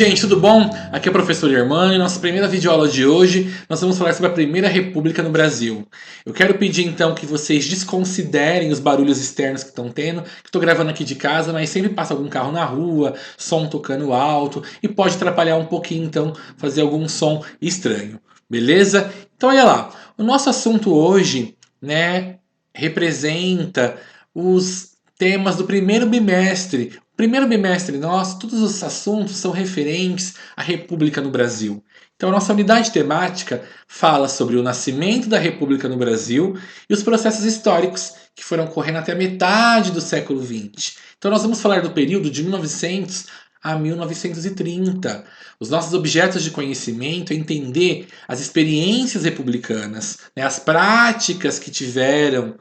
Gente, tudo bom? Aqui é o professor Hermano e nossa primeira videoaula de hoje nós vamos falar sobre a Primeira República no Brasil. Eu quero pedir então que vocês desconsiderem os barulhos externos que estão tendo, que estou gravando aqui de casa, mas sempre passa algum carro na rua, som tocando alto e pode atrapalhar um pouquinho então fazer algum som estranho, beleza? Então olha lá, o nosso assunto hoje, né, representa os temas do primeiro bimestre. Primeiro bimestre nosso, todos os assuntos são referentes à República no Brasil. Então, a nossa unidade temática fala sobre o nascimento da República no Brasil e os processos históricos que foram ocorrendo até a metade do século XX. Então, nós vamos falar do período de 1900 a 1930. Os nossos objetos de conhecimento é entender as experiências republicanas, né, as práticas que tiveram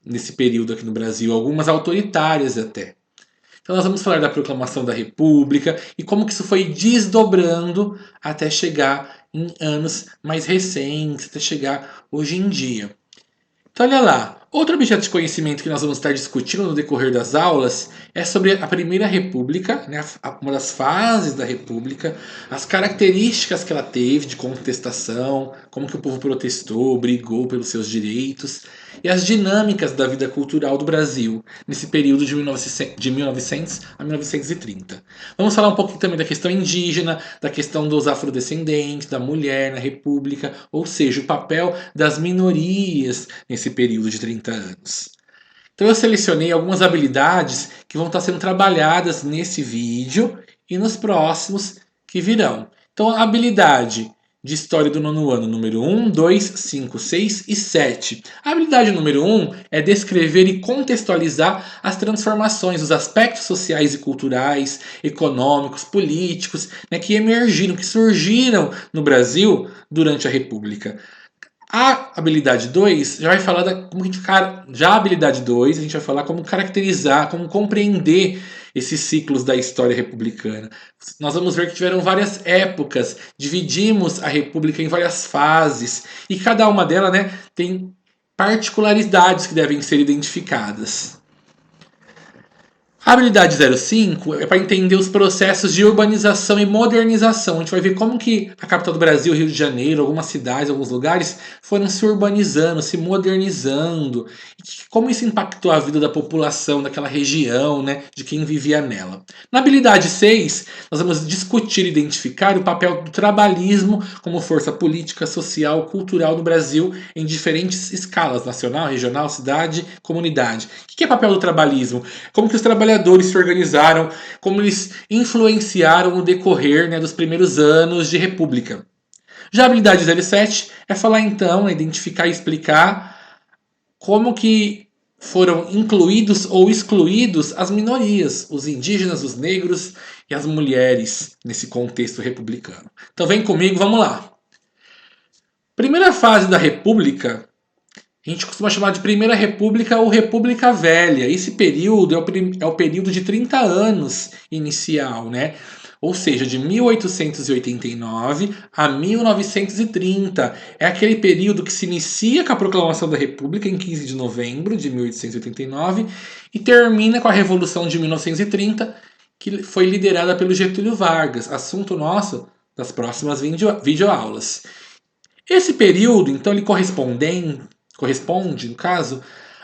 nesse período aqui no Brasil, algumas autoritárias até. Então nós vamos falar da proclamação da República e como que isso foi desdobrando até chegar em anos mais recentes, até chegar hoje em dia. Então olha lá, outro objeto de conhecimento que nós vamos estar discutindo no decorrer das aulas é sobre a Primeira República, né, uma das fases da República, as características que ela teve de contestação, como que o povo protestou, brigou pelos seus direitos, e as dinâmicas da vida cultural do Brasil nesse período de 1900 a 1930. Vamos falar um pouquinho também da questão indígena, da questão dos afrodescendentes, da mulher na República, ou seja, o papel das minorias nesse período de 30 anos. Então eu selecionei algumas habilidades que vão estar sendo trabalhadas nesse vídeo e nos próximos que virão. Então a habilidade de história do nono ano, número 1, 2, 5, 6 e 7. A habilidade número 1 é descrever e contextualizar as transformações, os aspectos sociais e culturais, econômicos, políticos, né, que emergiram, que surgiram no Brasil durante a República. A habilidade 2 já vai falar como a gente, já a habilidade 2 a gente vai falar como caracterizar, como compreender esses ciclos da história republicana. Nós vamos ver que tiveram várias épocas, dividimos a república em várias fases e cada uma delas, né, tem particularidades que devem ser identificadas. A habilidade 05 é para entender os processos de urbanização e modernização. A gente vai ver como que a capital do Brasil, Rio de Janeiro, algumas cidades, alguns lugares foram se urbanizando, se modernizando. E como isso impactou a vida da população daquela região, né, de quem vivia nela. Na habilidade 6, nós vamos discutir e identificar o papel do trabalhismo como força política, social, cultural no Brasil em diferentes escalas, nacional, regional, cidade, comunidade. O que é o papel do trabalhismo? Como que os trabalhadores se organizaram, como eles influenciaram o decorrer, né, dos primeiros anos de república. Já a habilidade 07 é falar então, identificar e explicar como que foram incluídos ou excluídos as minorias, os indígenas, os negros e as mulheres nesse contexto republicano. Então vem comigo, vamos lá. Primeira fase da República, a gente costuma chamar de Primeira República ou República Velha. Esse período é o período de 30 anos inicial, né? Ou seja, de 1889 a 1930. É aquele período que se inicia com a proclamação da República em 15 de novembro de 1889 e termina com a Revolução de 1930, que foi liderada pelo Getúlio Vargas. Assunto nosso das próximas videoaulas. Esse período, então, ele corresponde, no caso,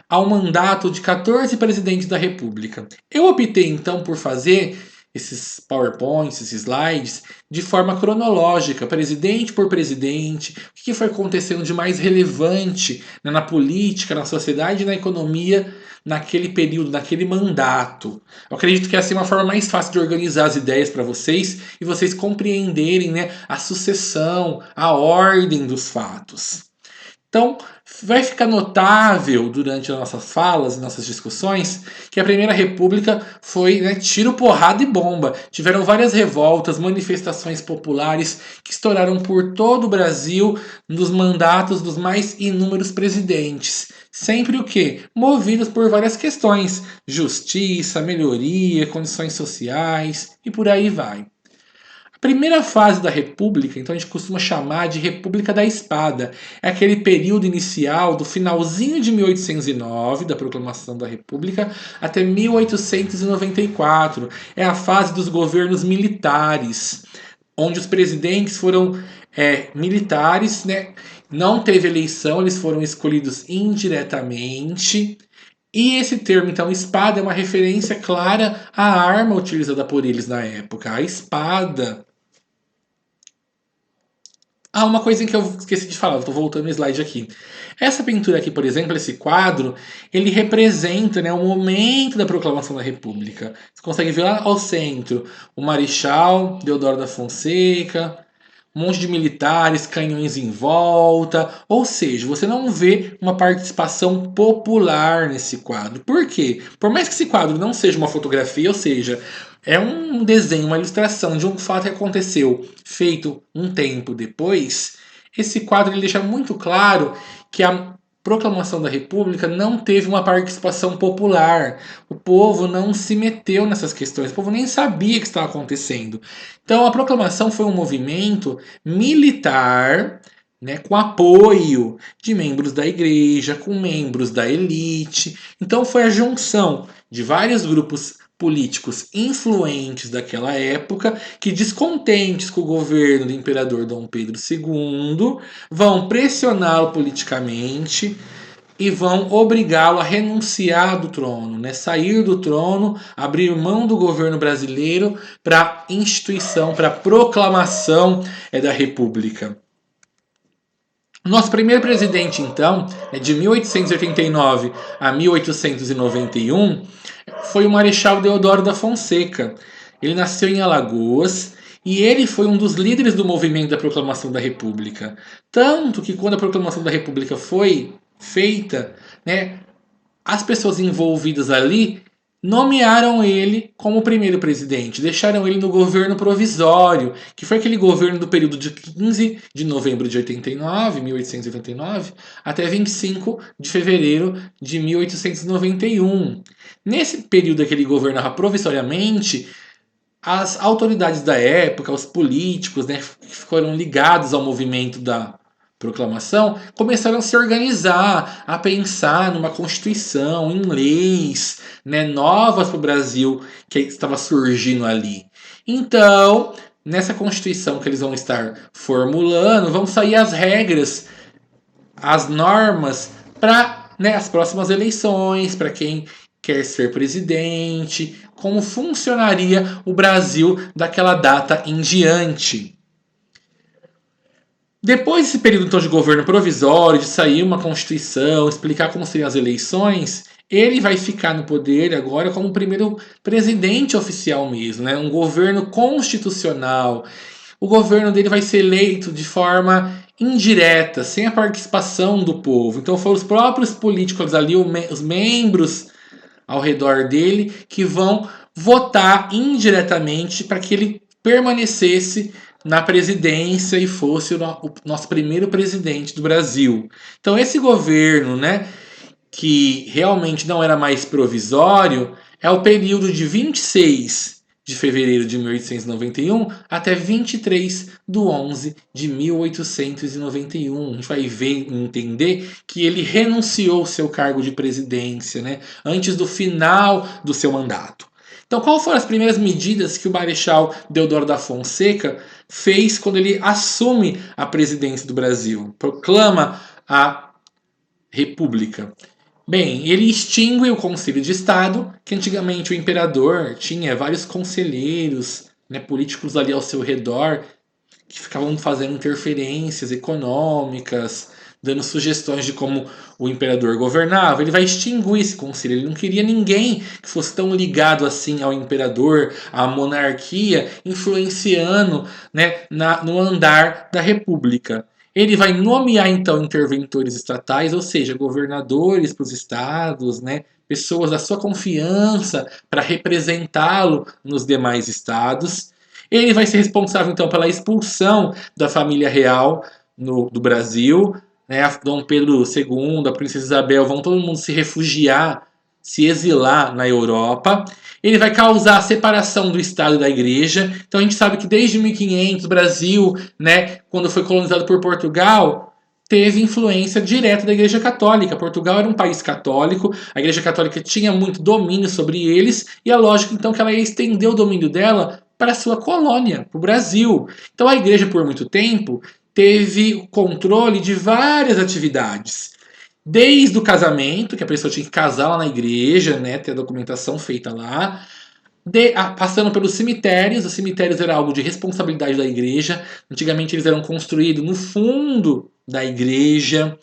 ao mandato de 14 presidentes da República. Eu optei, então, por fazer esses PowerPoints, esses slides, de forma cronológica, presidente por presidente, o que foi acontecendo de mais relevante, né, na política, na sociedade e na economia naquele período, naquele mandato. Eu acredito que essa é uma forma mais fácil de organizar as ideias para vocês e vocês compreenderem, né, a sucessão, a ordem dos fatos. Então, vai ficar notável durante as nossas falas e nossas discussões que a Primeira República foi, né, tiro, porrada e bomba. Tiveram várias revoltas, manifestações populares que estouraram por todo o Brasil nos mandatos dos mais inúmeros presidentes. Sempre o quê? Movidos por várias questões: justiça, melhoria, condições sociais e por aí vai. A primeira fase da República, então a gente costuma chamar de República da Espada. É aquele período inicial do finalzinho de 1809, da proclamação da República, até 1894. É a fase dos governos militares, onde os presidentes foram militares, né? Não teve eleição, eles foram escolhidos indiretamente. E esse termo, então, espada, é uma referência clara à arma utilizada por eles na época, a espada. Ah, uma coisa que eu esqueci de falar, estou voltando no slide aqui. Essa pintura aqui, por exemplo, esse quadro, ele representa, né, o momento da proclamação da República. Você consegue ver lá ao centro o Marechal Deodoro da Fonseca, um monte de militares, canhões em volta. Ou seja, você não vê uma participação popular nesse quadro. Por quê? Por mais que esse quadro não seja uma fotografia, ou seja, é um desenho, uma ilustração de um fato que aconteceu feito um tempo depois, esse quadro ele deixa muito claro que a proclamação da República não teve uma participação popular. O povo não se meteu nessas questões, o povo nem sabia o que estava acontecendo. Então a proclamação foi um movimento militar, né, com apoio de membros da igreja, com membros da elite. Então foi a junção de vários grupos políticos influentes daquela época que, descontentes com o governo do imperador Dom Pedro II, vão pressioná-lo politicamente e vão obrigá-lo a renunciar do trono, né? Sair do trono, abrir mão do governo brasileiro para a instituição, para a proclamação da República. Nosso primeiro presidente, então, de 1889 a 1891, foi o Marechal Deodoro da Fonseca. Ele nasceu em Alagoas e ele foi um dos líderes do movimento da proclamação da República. Tanto que quando a proclamação da República foi feita, né, as pessoas envolvidas ali nomearam ele como primeiro presidente, deixaram ele no governo provisório, que foi aquele governo do período de 15 de novembro de 89, 1889, até 25 de fevereiro de 1891. Nesse período que ele governava provisoriamente, as autoridades da época, os políticos, né, que foram ligados ao movimento da proclamação, começaram a se organizar, a pensar numa constituição, em leis, né, novas para o Brasil que estava surgindo ali. Então, nessa constituição que eles vão estar formulando, vão sair as regras, as normas para, né, as próximas eleições, para quem quer ser presidente, como funcionaria o Brasil daquela data em diante. Depois desse período então, de governo provisório, de sair uma constituição, explicar como seriam as eleições, ele vai ficar no poder agora como o primeiro presidente oficial mesmo, né? Um governo constitucional. O governo dele vai ser eleito de forma indireta, sem a participação do povo. Então foram os próprios políticos ali, os membros ao redor dele, que vão votar indiretamente para que ele permanecesse na presidência e fosse o nosso primeiro presidente do Brasil. Então esse governo, né, que realmente não era mais provisório, é o período de 26 de fevereiro de 1891 até 23 de 11 de 1891. A gente vai ver e entender que ele renunciou ao seu cargo de presidência, né, antes do final do seu mandato. Então, quais foram as primeiras medidas que o Marechal Deodoro da Fonseca fez quando ele assume a presidência do Brasil? Proclama a República. Bem, ele extingue o Conselho de Estado, que antigamente o imperador tinha vários conselheiros, né, políticos ali ao seu redor, que ficavam fazendo interferências econômicas, dando sugestões de como o imperador governava. Ele vai extinguir esse conselho. Ele não queria ninguém que fosse tão ligado assim ao imperador, à monarquia, influenciando, né, no andar da república. Ele vai nomear então interventores estatais, ou seja, governadores para os estados, né, pessoas da sua confiança para representá-lo nos demais estados. Ele vai ser responsável então pela expulsão da família real do Brasil, né? Dom Pedro II, a Princesa Isabel vão todo mundo se refugiar se exilar na Europa. Ele vai causar a separação do Estado e da Igreja. Então a gente sabe que desde 1500 o Brasil, né, quando foi colonizado por Portugal, teve influência direta da Igreja Católica. Portugal era um país católico, a Igreja Católica tinha muito domínio sobre eles, e é lógico então que ela ia estender o domínio dela para a sua colônia, para o Brasil. Então a Igreja, por muito tempo, teve o controle de várias atividades. Desde o casamento, que a pessoa tinha que casar lá na igreja, né, ter a documentação feita lá, passando pelos cemitérios. Os cemitérios era algo de responsabilidade da igreja. Antigamente eles eram construídos no fundo da igreja.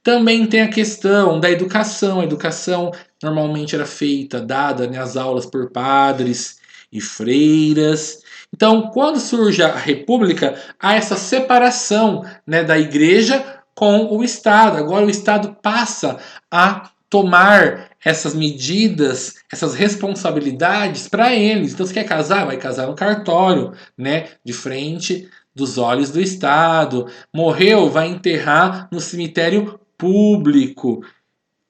Também tem a questão da educação. A educação normalmente era feita, dada, né, as aulas por padres e freiras. Então, quando surge a República, há essa separação, né, da igreja com o Estado. Agora o Estado passa a tomar essas medidas, essas responsabilidades para eles. Então, se quer casar, vai casar no cartório, né, de frente dos olhos do Estado. Morreu, vai enterrar no cemitério público.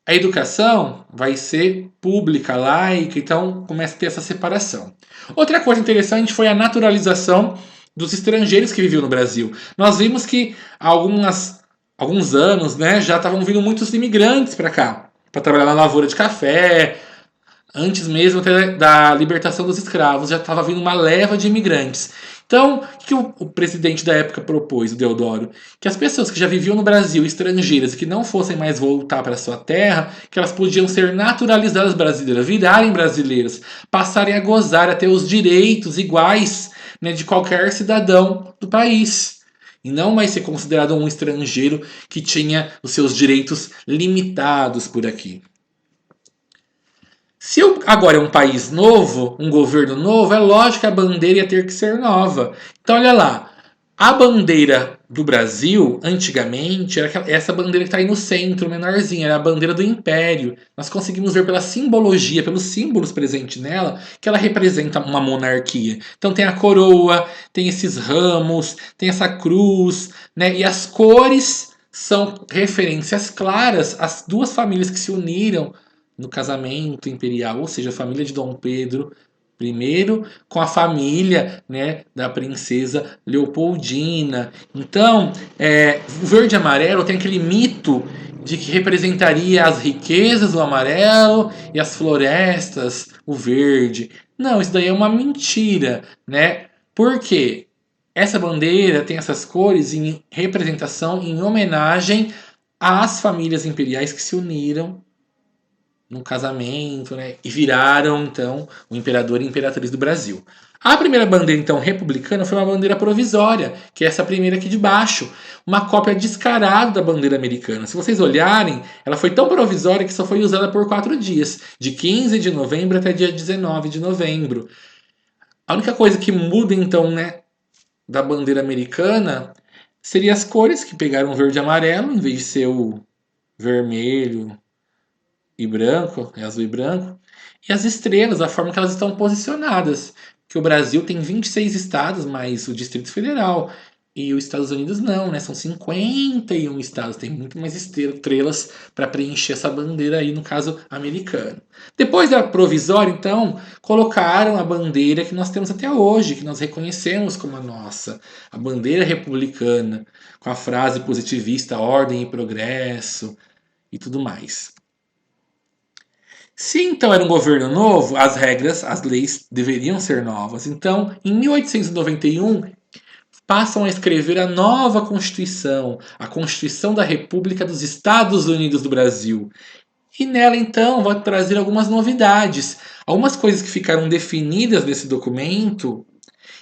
A educação vai ser pública, laica, então começa a ter essa separação. Outra coisa interessante foi a naturalização dos estrangeiros que viviam no Brasil. Nós vimos que há alguns anos, né, já estavam vindo muitos imigrantes para cá, para trabalhar na lavoura de café. Antes mesmo até da libertação dos escravos, já estava vindo uma leva de imigrantes. Então, o que o presidente da época propôs, o Deodoro? Que as pessoas que já viviam no Brasil, estrangeiras, e que não fossem mais voltar para sua terra, que elas podiam ser naturalizadas brasileiras, virarem brasileiras, passarem a gozar, a ter os direitos iguais, né, de qualquer cidadão do país. E não mais ser considerado um estrangeiro que tinha os seus direitos limitados por aqui. Se agora é um país novo, um governo novo, é lógico que a bandeira ia ter que ser nova. Então, olha lá. A bandeira do Brasil, antigamente, era essa bandeira que está aí no centro, menorzinha, era a bandeira do Império. Nós conseguimos ver pela simbologia, pelos símbolos presentes nela, que ela representa uma monarquia. Então tem a coroa, tem esses ramos, tem essa cruz, né? E as cores são referências claras às duas famílias que se uniram no casamento imperial, ou seja, a família de Dom Pedro I com a família, né, da princesa Leopoldina. Então, o verde e amarelo tem aquele mito de que representaria as riquezas, o amarelo, e as florestas, o verde. Não, isso daí é uma mentira, né? Por quê? Essa bandeira tem essas cores em representação, em homenagem às famílias imperiais que se uniram no casamento, né? E viraram, então, o imperador e imperatriz do Brasil. A primeira bandeira, então, republicana foi uma bandeira provisória, que é essa primeira aqui de baixo. Uma cópia descarada da bandeira americana. Se vocês olharem, ela foi tão provisória que só foi usada por 4 dias, de 15 de novembro até dia 19 de novembro. A única coisa que muda, então, né, da bandeira americana seria as cores, que pegaram verde e amarelo, em vez de ser o vermelho, e branco, é azul e branco, e as estrelas, a forma que elas estão posicionadas. Que o Brasil tem 26 estados, mais o Distrito Federal. E os Estados Unidos não, né? São 51 estados, tem muito mais estrelas para preencher essa bandeira aí, no caso americano. Depois da provisória, então, colocaram a bandeira que nós temos até hoje, que nós reconhecemos como a nossa, a bandeira republicana, com a frase positivista, ordem e progresso e tudo mais. Se então era um governo novo, as regras, as leis deveriam ser novas. Então, em 1891, passam a escrever a nova Constituição, a Constituição da República dos Estados Unidos do Brasil. E nela, então, vai trazer algumas novidades. Algumas coisas que ficaram definidas nesse documento,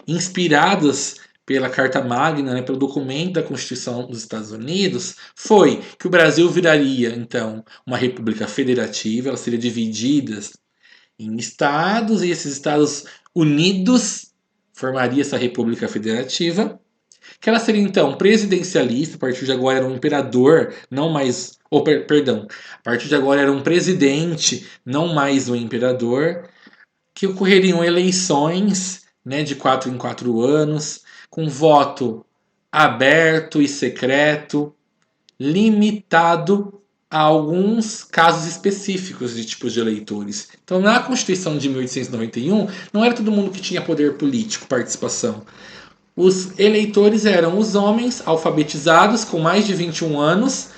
inspiradas pela Carta Magna, né, pelo documento da Constituição dos Estados Unidos, foi que o Brasil viraria, então, uma república federativa, ela seria dividida em estados, e esses estados unidos formaria essa república federativa, que ela seria, então, presidencialista, a partir de agora era um imperador, não mais... perdão, a partir de agora era um presidente, não mais um imperador, que ocorreriam eleições, né, de 4 em 4 anos, com voto aberto e secreto, limitado a alguns casos específicos de tipos de eleitores. Então, na Constituição de 1891, não era todo mundo que tinha poder político, participação. Os eleitores eram os homens alfabetizados com mais de 21 anos,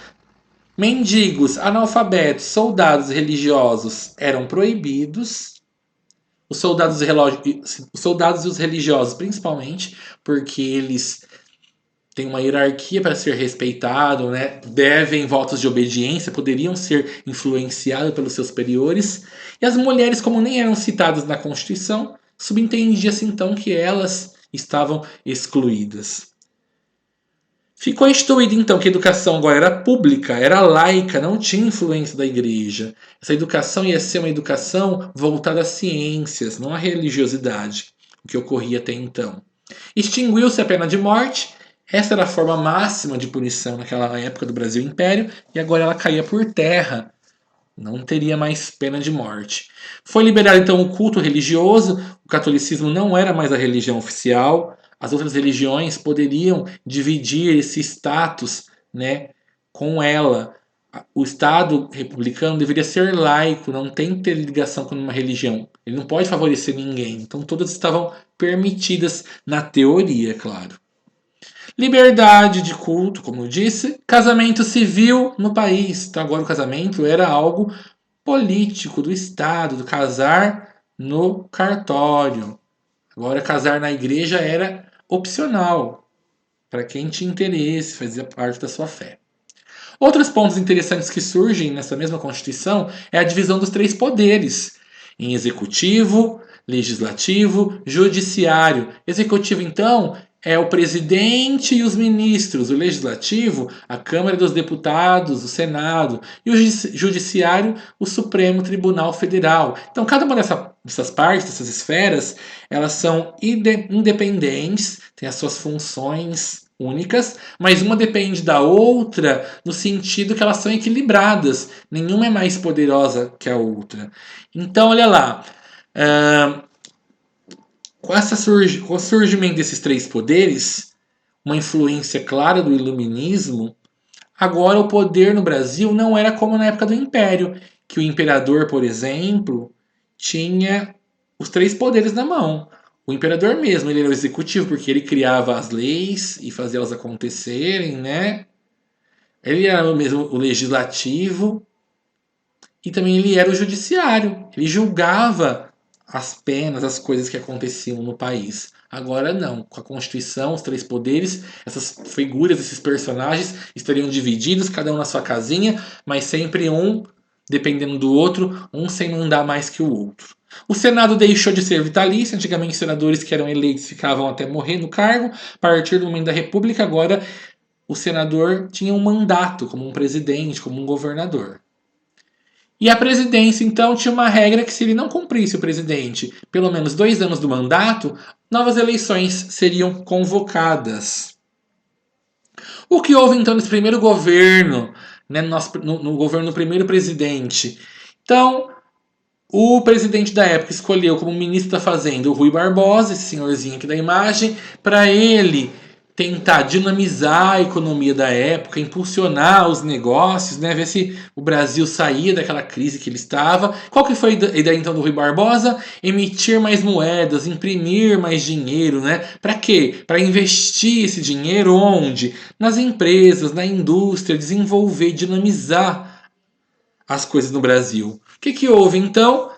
mendigos, analfabetos, soldados religiosos eram proibidos. Os soldados e os religiosos, principalmente, porque eles têm uma hierarquia para ser respeitado, né? Devem votos de obediência, poderiam ser influenciados pelos seus superiores. E as mulheres, como nem eram citadas na Constituição, subentendia-se então que elas estavam excluídas. Ficou instituído então que a educação agora era pública, era laica, não tinha influência da igreja. Essa educação ia ser uma educação voltada às ciências, não à religiosidade, o que ocorria até então. Extinguiu-se a pena de morte, essa era a forma máxima de punição naquela época do Brasil Império, e agora ela caía por terra, não teria mais pena de morte. Foi liberado então o culto religioso, o catolicismo não era mais a religião oficial, as outras religiões poderiam dividir esse status, né, com ela. O Estado republicano deveria ser laico, não tem que ter ligação com uma religião. Ele não pode favorecer ninguém. Então todas estavam permitidas na teoria, é claro. Liberdade de culto, como eu disse, casamento civil no país. Então agora o casamento era algo político do Estado, do casar no cartório. Agora casar na igreja era opcional para quem tinha interesse, fazia parte da sua fé. Outros pontos interessantes que surgem nessa mesma Constituição é a divisão dos três poderes, em executivo, legislativo, judiciário. Executivo, então, é o presidente e os ministros, o legislativo, a Câmara dos Deputados, o Senado, e o judiciário, o Supremo Tribunal Federal. Então, cada uma dessas partes, dessas esferas, elas são independentes, têm as suas funções únicas, mas uma depende da outra no sentido que elas são equilibradas. Nenhuma é mais poderosa que a outra. Então, olha lá. Com o surgimento desses três poderes, uma influência clara do iluminismo, agora o poder no Brasil não era como na época do Império, que o imperador, por exemplo, tinha os três poderes na mão. O imperador mesmo, ele era o executivo, porque ele criava as leis e fazia elas acontecerem, né? Ele era mesmo o legislativo e também ele era o judiciário. Ele julgava as penas, as coisas que aconteciam no país. Agora não, com a Constituição, os três poderes, essas figuras, esses personagens estariam divididos, cada um na sua casinha, mas sempre um dependendo do outro, um sem mandar mais que o outro. O Senado deixou de ser vitalício, antigamente os senadores que eram eleitos ficavam até morrer no cargo, a partir do momento da República, agora o senador tinha um mandato como um presidente, como um governador. E a presidência, então, tinha uma regra que se ele não cumprisse o presidente pelo menos 2 anos do mandato, novas eleições seriam convocadas. O que houve, então, nesse primeiro governo, né, no governo do primeiro presidente? Então, o presidente da época escolheu como ministro da Fazenda o Rui Barbosa, esse senhorzinho aqui da imagem, para ele tentar dinamizar a economia da época, impulsionar os negócios, né, ver se o Brasil saía daquela crise que ele estava. Qual que foi a ideia então do Rui Barbosa? Emitir mais moedas, imprimir mais dinheiro, né? Para quê? Para investir esse dinheiro onde? Nas empresas, na indústria, desenvolver, dinamizar as coisas no Brasil. O que houve então?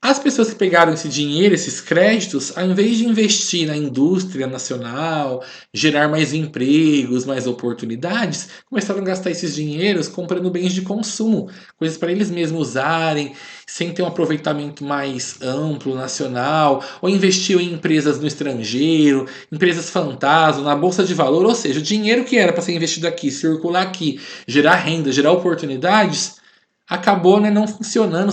As pessoas que pegaram esse dinheiro, esses créditos, ao invés de investir na indústria nacional, gerar mais empregos, mais oportunidades, começaram a gastar esses dinheiros comprando bens de consumo, coisas para eles mesmos usarem, sem ter um aproveitamento mais amplo, nacional, ou investiu em empresas no estrangeiro, empresas fantasma, na bolsa de valor, ou seja, o dinheiro que era para ser investido aqui, circular aqui, gerar renda, gerar oportunidades, acabou, né, não funcionando,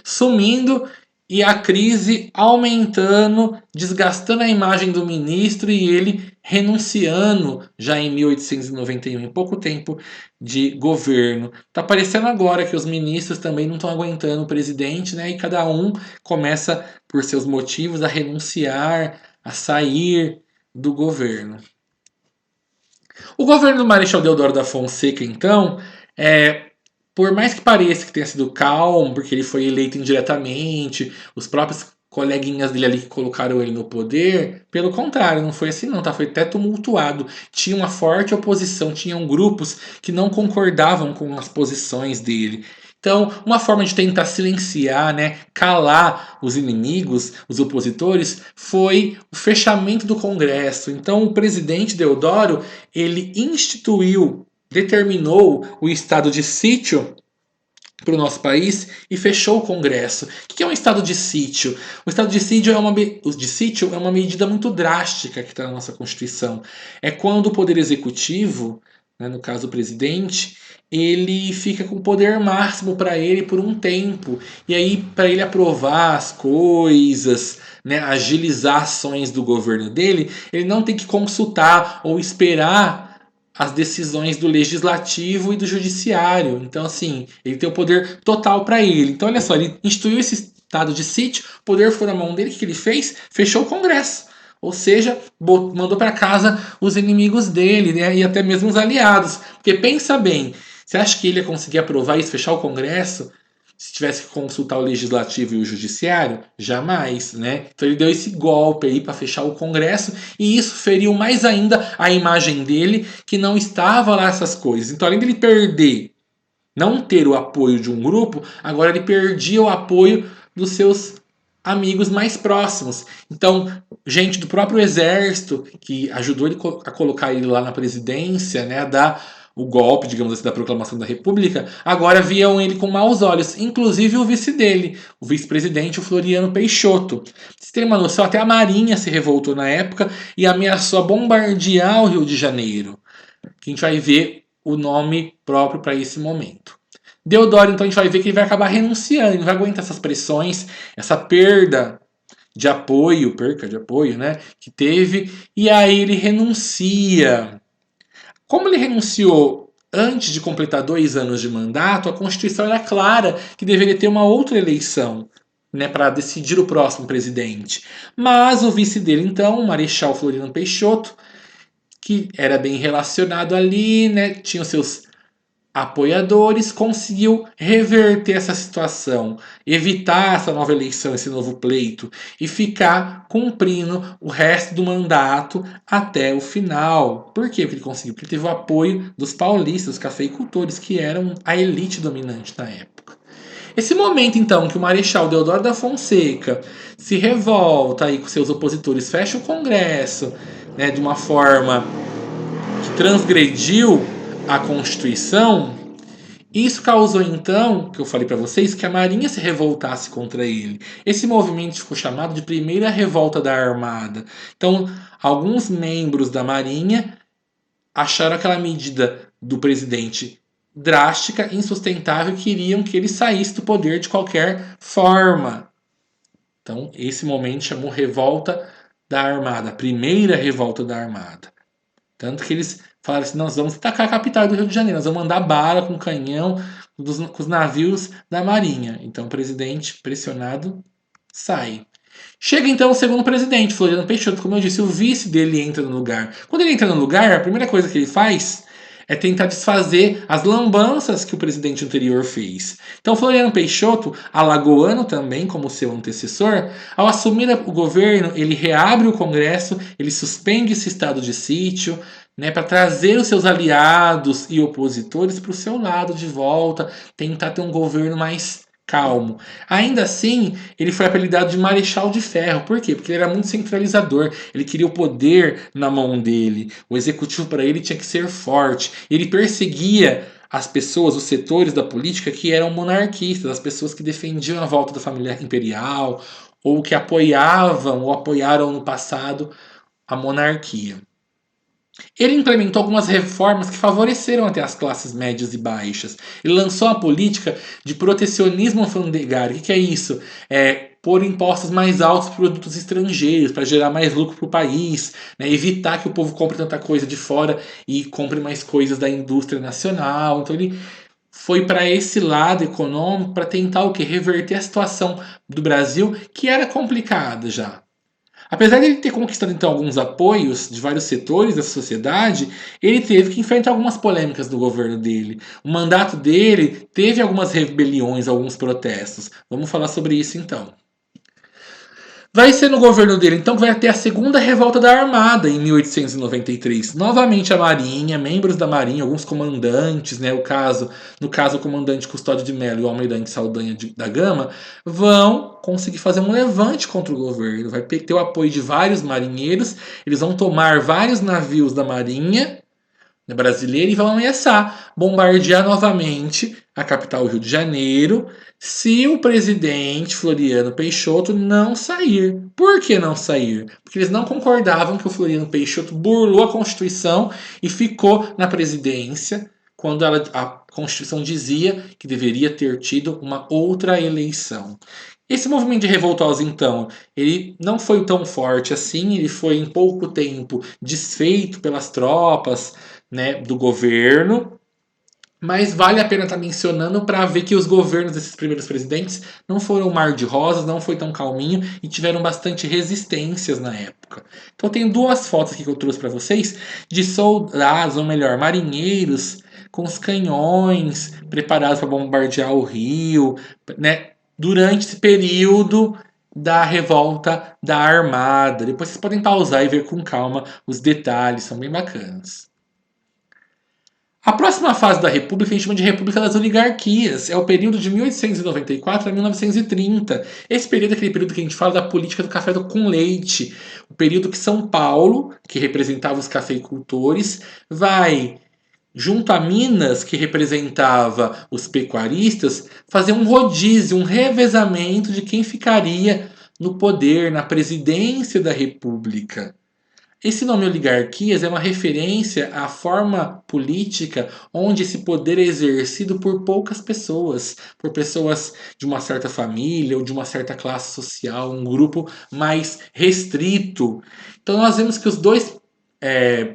sumindo e a crise aumentando, desgastando a imagem do ministro e ele renunciando já em 1891, em pouco tempo de governo. Tá parecendo agora que os ministros também não estão aguentando o presidente, né? E cada um começa, por seus motivos, a renunciar, a sair do governo. O governo do Marechal Deodoro da Fonseca, então, Por mais que pareça que tenha sido calmo, porque ele foi eleito indiretamente, os próprios coleguinhas dele ali que colocaram ele no poder, pelo contrário, não foi assim não, tá? Foi até tumultuado. Tinha uma forte oposição, tinham grupos que não concordavam com as posições dele. Então, uma forma de tentar silenciar, né, calar os inimigos, os opositores, foi o fechamento do Congresso. Então, o presidente Deodoro, ele determinou o estado de sítio para o nosso país e fechou o Congresso. O que é um estado de sítio? O estado de sítio é uma medida muito drástica que está na nossa Constituição. É quando o Poder Executivo, né, no caso o presidente, ele fica com o poder máximo para ele por um tempo. E aí, para ele aprovar as coisas, né, agilizar ações do governo dele, ele não tem que consultar ou esperar as decisões do legislativo e do judiciário. Então, assim, ele tem o poder total para ele. Então, olha só, ele instituiu esse estado de sítio, o poder foi na mão dele, o que ele fez? Fechou o Congresso. Ou seja, mandou para casa os inimigos dele, né? E até mesmo os aliados. Porque pensa bem, você acha que ele ia conseguir aprovar isso, fechar o Congresso? Se tivesse que consultar o legislativo e o judiciário? Jamais, né? Então ele deu esse golpe aí para fechar o Congresso e isso feriu mais ainda a imagem dele, que não estava lá essas coisas. Então, além dele perder, não ter o apoio de um grupo, agora ele perdia o apoio dos seus amigos mais próximos. Então, gente do próprio exército que ajudou ele a colocar ele lá na presidência, né, a dar o golpe, digamos assim, da proclamação da República, agora viam ele com maus olhos, inclusive o vice dele, o vice-presidente, o Floriano Peixoto. Pra vocês terem uma noção, até a Marinha se revoltou na época e ameaçou bombardear o Rio de Janeiro, que a gente vai ver o nome próprio para esse momento. Deodoro, então, a gente vai ver que ele vai acabar renunciando, ele não vai aguentar essas pressões, essa perca de apoio, né, que teve, e aí ele renuncia. Como ele renunciou antes de completar 2 anos de mandato, a Constituição era clara que deveria ter uma outra eleição, né, para decidir o próximo presidente. Mas o vice dele, então, o Marechal Floriano Peixoto, que era bem relacionado ali, né, tinha os seus apoiadores, conseguiu reverter essa situação, evitar essa nova eleição, esse novo pleito e ficar cumprindo o resto do mandato até o final. Por quê? Porque ele conseguiu? Porque ele teve o apoio dos paulistas, dos cafeicultores, que eram a elite dominante na época. Esse momento, então, que o Marechal Deodoro da Fonseca se revolta aí com seus opositores, fecha o Congresso, né, de uma forma que transgrediu a Constituição, isso causou então, que eu falei para vocês, que a Marinha se revoltasse contra ele. Esse movimento ficou chamado de Primeira Revolta da Armada. Então, alguns membros da Marinha acharam aquela medida do presidente drástica, insustentável, e queriam que ele saísse do poder de qualquer forma. Então, esse momento chamou Revolta da Armada, a Primeira Revolta da Armada. Tanto que eles falaram assim: nós vamos tacar a capital do Rio de Janeiro, nós vamos mandar bala com canhão com os navios da Marinha. Então o presidente, pressionado, sai. Chega então o segundo presidente, Floriano Peixoto, como eu disse, o vice dele entra no lugar. Quando ele entra no lugar, a primeira coisa que ele faz é tentar desfazer as lambanças que o presidente anterior fez. Então, Floriano Peixoto, alagoano também, como seu antecessor, ao assumir o governo, ele reabre o Congresso, ele suspende esse estado de sítio, né, para trazer os seus aliados e opositores para o seu lado de volta, tentar ter um governo mais calmo. Ainda assim, ele foi apelidado de Marechal de Ferro. Por quê? Porque ele era muito centralizador. Ele queria o poder na mão dele. O executivo para ele tinha que ser forte. Ele perseguia as pessoas, os setores da política que eram monarquistas, as pessoas que defendiam a volta da família imperial ou que apoiavam ou apoiaram no passado a monarquia. Ele implementou algumas reformas que favoreceram até as classes médias e baixas. Ele lançou a política de protecionismo alfandegário. O que é isso? É pôr impostos mais altos para produtos estrangeiros, para gerar mais lucro para o país, né? Evitar que o povo compre tanta coisa de fora e compre mais coisas da indústria nacional. Então ele foi para esse lado econômico para tentar o que? Reverter a situação do Brasil, que era complicada já. Apesar de ele ter conquistado então alguns apoios de vários setores da sociedade, ele teve que enfrentar algumas polêmicas do governo dele. O mandato dele teve algumas rebeliões, alguns protestos. Vamos falar sobre isso então. Vai ser no governo dele, então, que vai ter a segunda revolta da Armada em 1893. Novamente a Marinha, membros da Marinha, alguns comandantes, né, no caso o comandante Custódio de Mello e o almirante Saldanha da Gama, vão conseguir fazer um levante contra o governo. Vai ter o apoio de vários marinheiros, eles vão tomar vários navios da Marinha brasileira e vão ameaçar bombardear novamente a capital Rio de Janeiro se o presidente Floriano Peixoto não sair. Por que não sair? Porque eles não concordavam que o Floriano Peixoto burlou a Constituição e ficou na presidência quando a Constituição dizia que deveria ter tido uma outra eleição. Esse movimento de revoltosos, então, ele não foi tão forte assim, ele foi em pouco tempo desfeito pelas tropas, né, do governo, mas vale a pena estar mencionando para ver que os governos desses primeiros presidentes não foram um mar de rosas, não foi tão calminho e tiveram bastante resistências na época. Então tem duas fotos aqui que eu trouxe para vocês de soldados, ou melhor, marinheiros com os canhões preparados para bombardear o rio, né, durante esse período da revolta da Armada. Depois vocês podem pausar e ver com calma os detalhes, são bem bacanas. A próxima fase da República a gente chama de República das Oligarquias. É o período de 1894 a 1930. Esse período é aquele período que a gente fala da política do café com leite. O período que São Paulo, que representava os cafeicultores, vai, junto a Minas, que representava os pecuaristas, fazer um rodízio, um revezamento de quem ficaria no poder, na presidência da República. Esse nome oligarquias é uma referência à forma política onde esse poder é exercido por poucas pessoas, por pessoas de uma certa família ou de uma certa classe social, um grupo mais restrito. Então nós vemos que os dois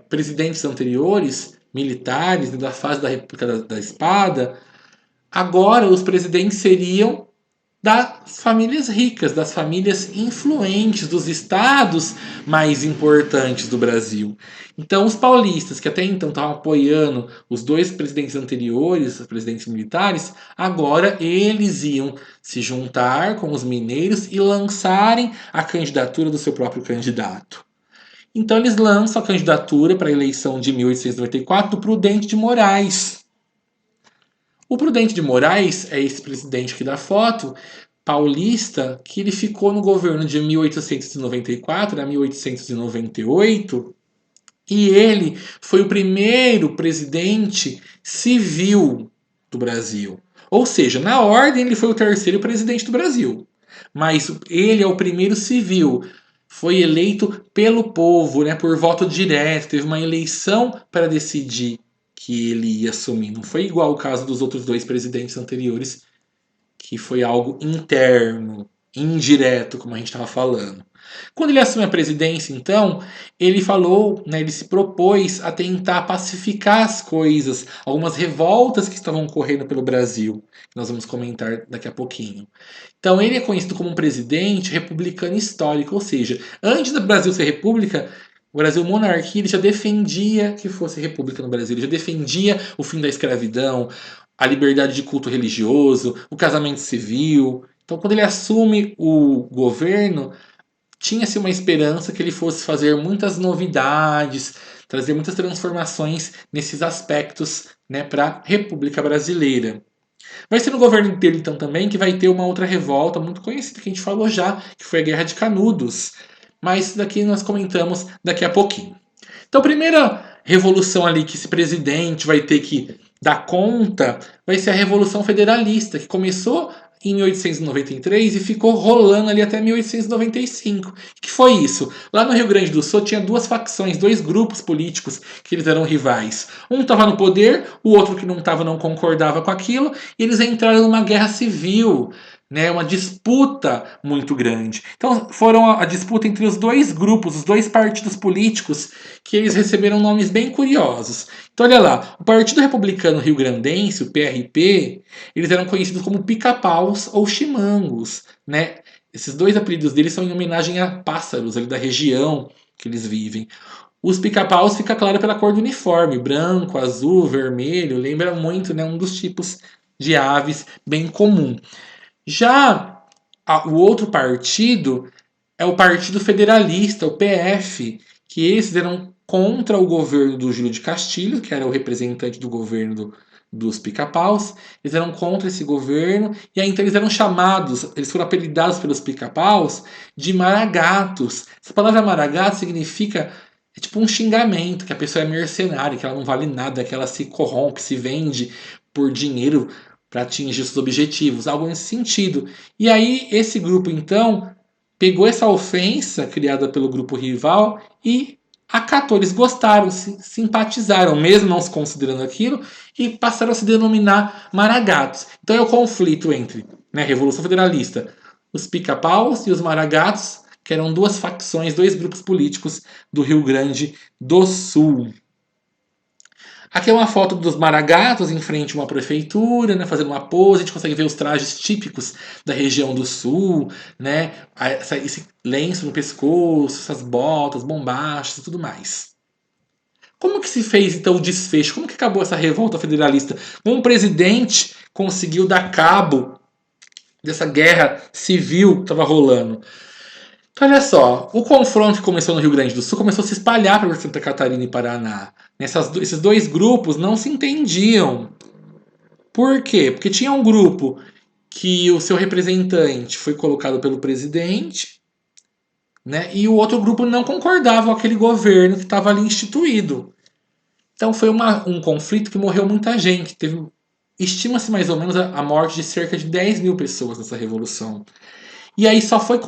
presidentes anteriores, militares, da fase da República da Espada, agora os presidentes seriam das famílias ricas, das famílias influentes, dos estados mais importantes do Brasil. Então, os paulistas, que até então estavam apoiando os dois presidentes anteriores, os presidentes militares, agora eles iam se juntar com os mineiros e lançarem a candidatura do seu próprio candidato. Então, eles lançam a candidatura para a eleição de 1894 do Prudente de Moraes. O Prudente de Moraes é esse presidente aqui da foto, paulista, que ele ficou no governo de 1894 a 1898, e ele foi o primeiro presidente civil do Brasil. Ou seja, na ordem ele foi o terceiro presidente do Brasil, mas ele é o primeiro civil. Foi eleito pelo povo, né, por voto direto, teve uma eleição para decidir que ele ia assumir. Não foi igual o caso dos outros dois presidentes anteriores, que foi algo interno, indireto, como a gente estava falando. Quando ele assume a presidência, então, ele falou, né, ele se propôs a tentar pacificar as coisas, algumas revoltas que estavam ocorrendo pelo Brasil, que nós vamos comentar daqui a pouquinho. Então, ele é conhecido como um presidente republicano histórico, ou seja, antes do Brasil ser república, o Brasil monarquia, ele já defendia que fosse república no Brasil, ele já defendia o fim da escravidão, a liberdade de culto religioso, o casamento civil. Então, quando ele assume o governo, tinha-se uma esperança que ele fosse fazer muitas novidades, trazer muitas transformações nesses aspectos, né, para a República Brasileira. Vai ser no governo dele, então, também que vai ter uma outra revolta muito conhecida que a gente falou já, que foi a Guerra de Canudos. Mas isso daqui nós comentamos daqui a pouquinho. Então, a primeira revolução ali que esse presidente vai ter que dar conta vai ser a Revolução Federalista, que começou em 1893 e ficou rolando ali até 1895. O que foi isso? Lá no Rio Grande do Sul tinha duas facções, dois grupos políticos que eles eram rivais. Um estava no poder, o outro que não estava não concordava com aquilo, e eles entraram numa guerra civil, né, uma disputa muito grande. Então foram a disputa entre os dois grupos, os dois partidos políticos, que eles receberam nomes bem curiosos. Então olha lá, o Partido Republicano Rio-Grandense, o PRP, eles eram conhecidos como pica-paus ou chimangos, né? Esses dois apelidos deles são em homenagem a pássaros ali da região que eles vivem. Os pica-paus fica claro pela cor do uniforme, branco, azul, vermelho, lembra muito, né, um dos tipos de aves bem comum. Já o outro partido é o Partido Federalista, o PF, que esses eram contra o governo do Júlio de Castilhos, que era o representante do governo dos pica-paus. Eles eram contra esse governo e aí então eles eram chamados, eles foram apelidados pelos pica-paus de maragatos. Essa palavra maragato significa é tipo um xingamento, que a pessoa é mercenária, que ela não vale nada, que ela se corrompe, se vende por dinheiro para atingir seus objetivos, algo nesse sentido. E aí esse grupo então pegou essa ofensa criada pelo grupo rival e acatou. Eles gostaram, simpatizaram, mesmo não se considerando aquilo, e passaram a se denominar maragatos. Então é o conflito entre, né, Revolução Federalista, os pica-paus e os maragatos, que eram duas facções, dois grupos políticos do Rio Grande do Sul. Aqui é uma foto dos maragatos em frente a uma prefeitura, né, fazendo uma pose. A gente consegue ver os trajes típicos da região do sul, né, esse lenço no pescoço, essas botas, bombachas e tudo mais. Como que se fez então o desfecho? Como que acabou essa revolta federalista? Como o presidente conseguiu dar cabo dessa guerra civil que estava rolando? Então, olha só, o confronto que começou no Rio Grande do Sul começou a se espalhar para Santa Catarina e Paraná. Esses dois grupos não se entendiam. Por quê? Porque tinha um grupo que o seu representante foi colocado pelo presidente, né? E o outro grupo não concordava com aquele governo que estava ali instituído. Então foi um conflito que morreu muita gente. Estima-se mais ou menos a morte de cerca de 10 mil pessoas nessa revolução. E aí só foi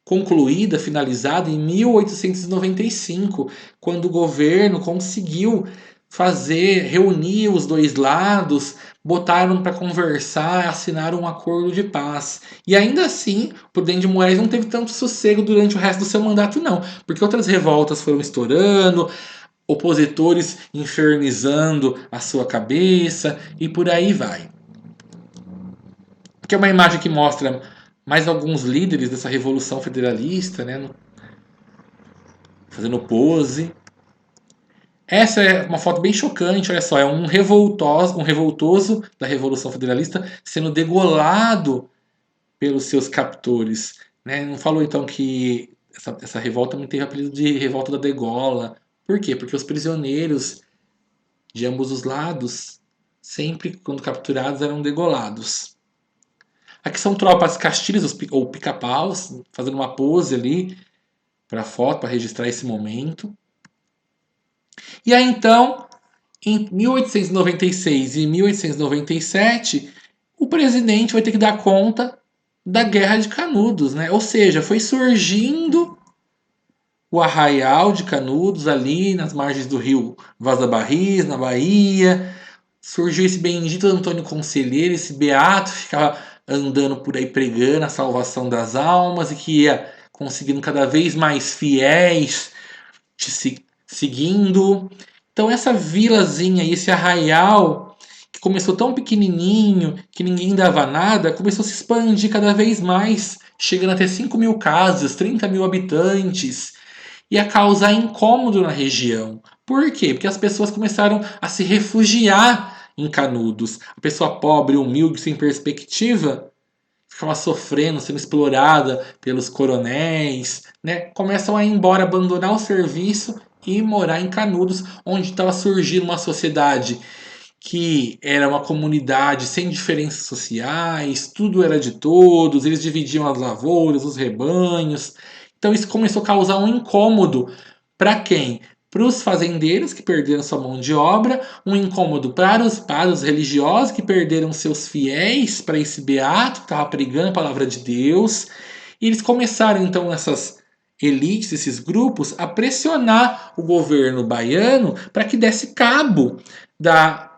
concluída, finalizada em 1895, quando o governo conseguiu reunir os dois lados, botaram para conversar, assinaram um acordo de paz. E ainda assim, Prudente de Moraes não teve tanto sossego durante o resto do seu mandato, não, porque outras revoltas foram estourando, opositores infernizando a sua cabeça e por aí vai. Aqui é uma imagem que mostra mais alguns líderes dessa revolução federalista, né, fazendo pose. Essa é uma foto bem chocante, olha só, é um revoltoso da Revolução Federalista sendo degolado pelos seus captores. Né? Não falou então que essa revolta também teve o apelido de revolta da degola. Por quê? Porque os prisioneiros de ambos os lados, sempre quando capturados, eram degolados. Aqui são tropas castilhas ou pica-paus, fazendo uma pose ali para foto, para registrar esse momento. E aí então, em 1896 e 1897, o presidente vai ter que dar conta da Guerra de Canudos, né? Ou seja, foi surgindo o arraial de Canudos ali nas margens do rio Vaz da Barris, na Bahia. Surgiu esse bendito Antônio Conselheiro, esse beato que ficava andando por aí pregando a salvação das almas e que ia conseguindo cada vez mais fiéis seguindo. Então essa vilazinha, esse arraial que começou tão pequenininho que ninguém dava nada, começou a se expandir cada vez mais, chegando a ter 5 mil casas, 30 mil habitantes, e a causar incômodo na região. Por quê? Porque as pessoas começaram a se refugiar em Canudos. A pessoa pobre, humilde, sem perspectiva, ficava sofrendo, sendo explorada pelos coronéis, né? Começam a ir embora, abandonar o serviço e morar em Canudos, onde estava surgindo uma sociedade que era uma comunidade sem diferenças sociais, tudo era de todos, eles dividiam as lavouras, os rebanhos. Então isso começou a causar um incômodo para quem? Para os fazendeiros que perderam sua mão de obra, um incômodo para os religiosos que perderam seus fiéis para esse beato que estava pregando a palavra de Deus. E eles começaram então essas elites, esses grupos, a pressionar o governo baiano para que desse cabo da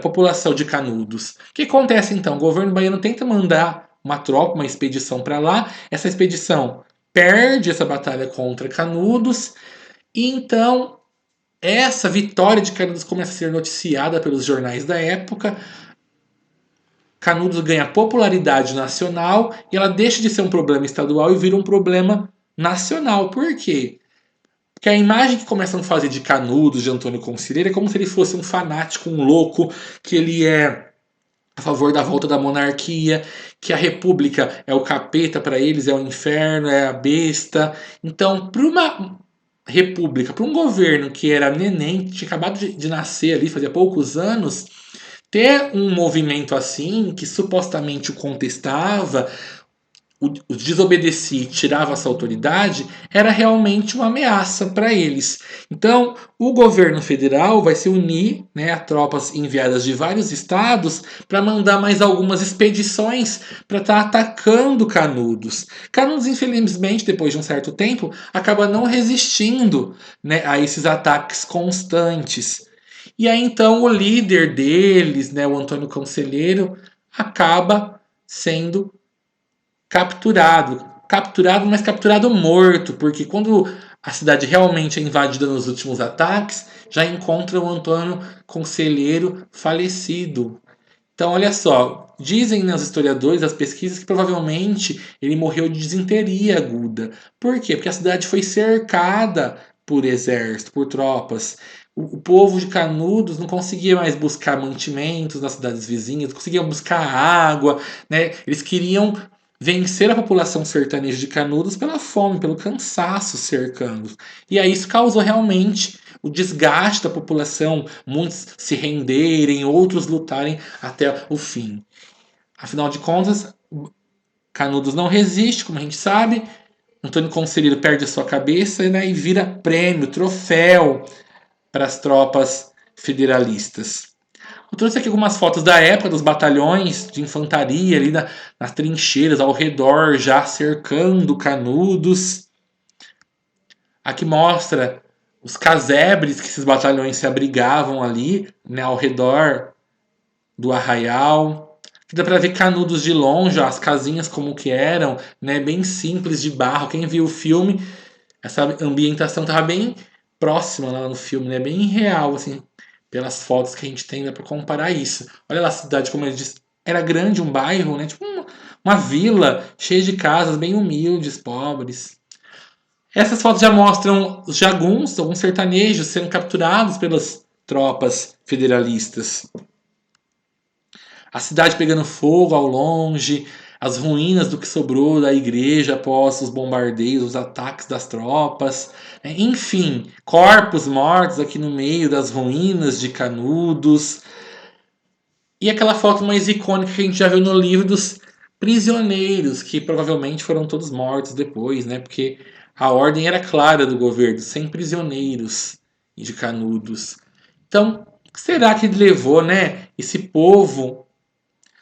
população de Canudos. O que acontece então? O governo baiano tenta mandar uma tropa, uma expedição para lá. Essa expedição perde essa batalha contra Canudos. E então essa vitória de Canudos começa a ser noticiada pelos jornais da época. Canudos ganha popularidade nacional e ela deixa de ser um problema estadual e vira um problema nacional. Por quê? Porque a imagem que começam a fazer de Canudos, de Antônio Conselheiro, é como se ele fosse um fanático, um louco, que ele é a favor da volta da monarquia, que a república é o capeta para eles, é o inferno, é a besta. Então, para uma república, para um governo que era neném, que tinha acabado de nascer ali, fazia poucos anos, ter um movimento assim, que supostamente o contestava, o desobedecia e tirava essa autoridade, era realmente uma ameaça para eles. Então, o governo federal vai se unir, né, a tropas enviadas de vários estados para mandar mais algumas expedições para estar atacando Canudos. Canudos, infelizmente, depois de um certo tempo, acaba não resistindo, né, a esses ataques constantes. E aí então o líder deles, né, o Antônio Conselheiro, acaba sendo capturado. Capturado, mas capturado morto, porque quando a cidade realmente é invadida nos últimos ataques, já encontra o Antônio Conselheiro falecido. Então, olha só, dizem nos historiadores, as pesquisas, que provavelmente ele morreu de desinteria aguda. Por quê? Porque a cidade foi cercada por exército, por tropas. O povo de Canudos não conseguia mais buscar mantimentos nas cidades vizinhas, não conseguia buscar água, né? Eles queriam vencer a população sertaneja de Canudos pela fome, pelo cansaço cercando. E aí isso causou realmente o desgaste da população, muitos se renderem, outros lutarem até o fim. Afinal de contas, Canudos não resiste, como a gente sabe. Antônio Conselheiro perde a sua cabeça, né, e vira prêmio, troféu para as tropas federalistas. Eu trouxe aqui algumas fotos da época dos batalhões de infantaria ali nas trincheiras ao redor, já cercando Canudos. Aqui mostra os casebres que esses batalhões se abrigavam ali, né, ao redor do arraial. Aqui dá para ver Canudos de longe, ó, as casinhas como que eram, né, bem simples de barro. Quem viu o filme, essa ambientação estava bem próxima lá no filme, né, bem real, assim, pelas fotos que a gente tem, dá para comparar isso. Olha lá a cidade, como eu disse, era grande, um bairro, né, tipo uma vila cheia de casas bem humildes, pobres. Essas fotos já mostram os jaguns, alguns sertanejos sendo capturados pelas tropas federalistas. A cidade pegando fogo ao longe, as ruínas do que sobrou da igreja após os bombardeios, os ataques das tropas. Enfim, corpos mortos aqui no meio das ruínas de Canudos. E aquela foto mais icônica que a gente já viu no livro dos prisioneiros, que provavelmente foram todos mortos depois, né? Porque a ordem era clara do governo, sem prisioneiros de Canudos. Então, o que será que levou, né, esse povo,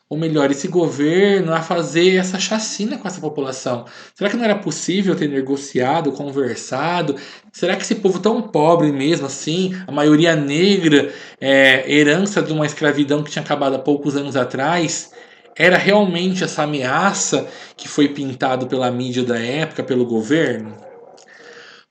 ou melhor, esse governo, a fazer essa chacina com essa população? Será que não era possível ter negociado, conversado? Será que esse povo tão pobre mesmo assim, a maioria negra, herança de uma escravidão que tinha acabado há poucos anos atrás, era realmente essa ameaça que foi pintado pela mídia da época, pelo governo?